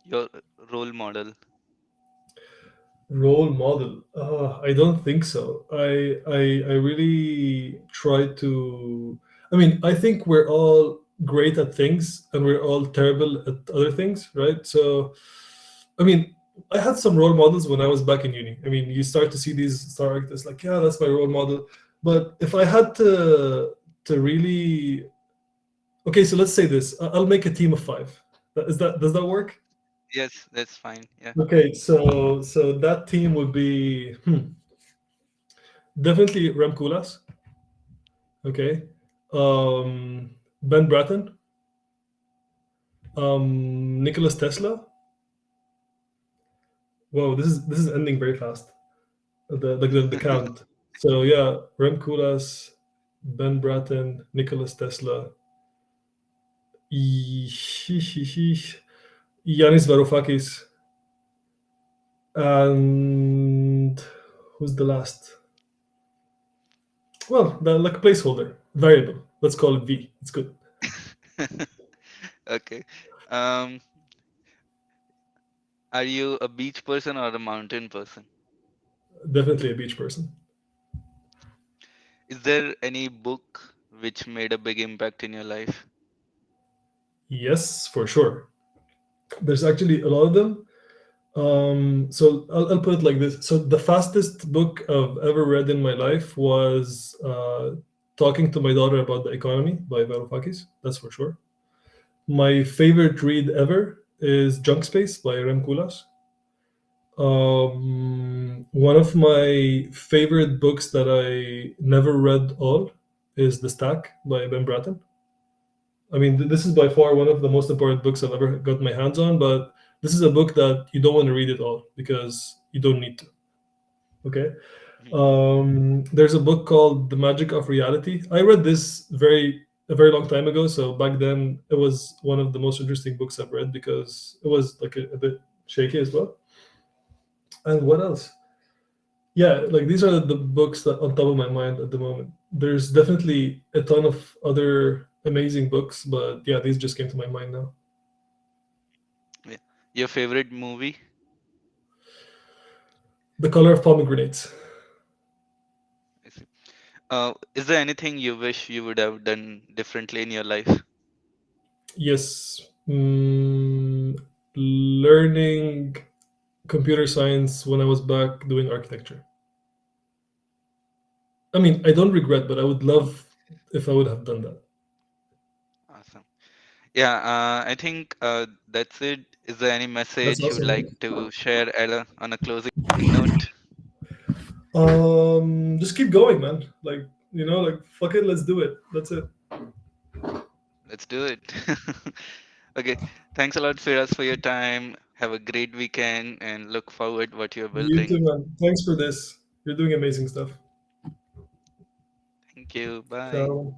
Your role model. Role model. I don't think so. I really try to. I mean, I think we're all great at things and we're all terrible at other things, right? So, I mean, I had some role models when I was back in uni. I mean, you start to see these star actors like, yeah, that's my role model. But if I had to really, okay, so let's say this. I'll make a team of five. Is that does that work? Yes, that's fine. Yeah. Okay, so that team would be definitely Rem Koolhaas. Okay, Ben Bratton, Nicholas Tesla. Whoa, this is ending very fast. The count. So yeah, Rem Koolhaas, Ben Bratton, Nicholas Tesla, Yanis Varoufakis, and who's the last? Well, like a placeholder variable. Let's call it V. It's good. Okay. Um, are you a beach person or a mountain person? Definitely a beach person. Is there any book which made a big impact in your life? Yes, for sure. There's actually a lot of them. So I'll put it like this. So the fastest book I've ever read in my life was Talking to My Daughter About the Economy by Varoufakis. That's for sure. My favorite read ever is Junk Space by Rem Koolhaas. One of my favorite books that I never read all is The Stack by Ben Bratton. I mean, this is by far one of the most important books I've ever got my hands on, but this is a book that you don't want to read it all because you don't need to. Okay. There's a book called The Magic of Reality. I read this a very long time ago, so back then it was one of the most interesting books I've read because it was like a bit shaky as well. And what else? Yeah, like these are the books that on top of my mind at the moment. There's definitely a ton of other amazing books, but yeah, these just came to my mind now. Yeah. Your favorite movie? The Color of Pomegranates. I see. Is there anything you wish you would have done differently in your life? Yes. Learning computer science when I was back doing architecture. I mean, I don't regret, but I would love if I would have done that. Awesome. Yeah, I think that's it. Is there any That's message you'd like awesome. to share, Ella, on a closing note? Just keep going, man. Like, like fuck it, let's do it. That's it. Let's do it. Okay. Thanks a lot, Firas, for your time. Have a great weekend and look forward what you're You too, building. man. Thanks for this. You're doing amazing stuff. Thank you. Bye. Ciao.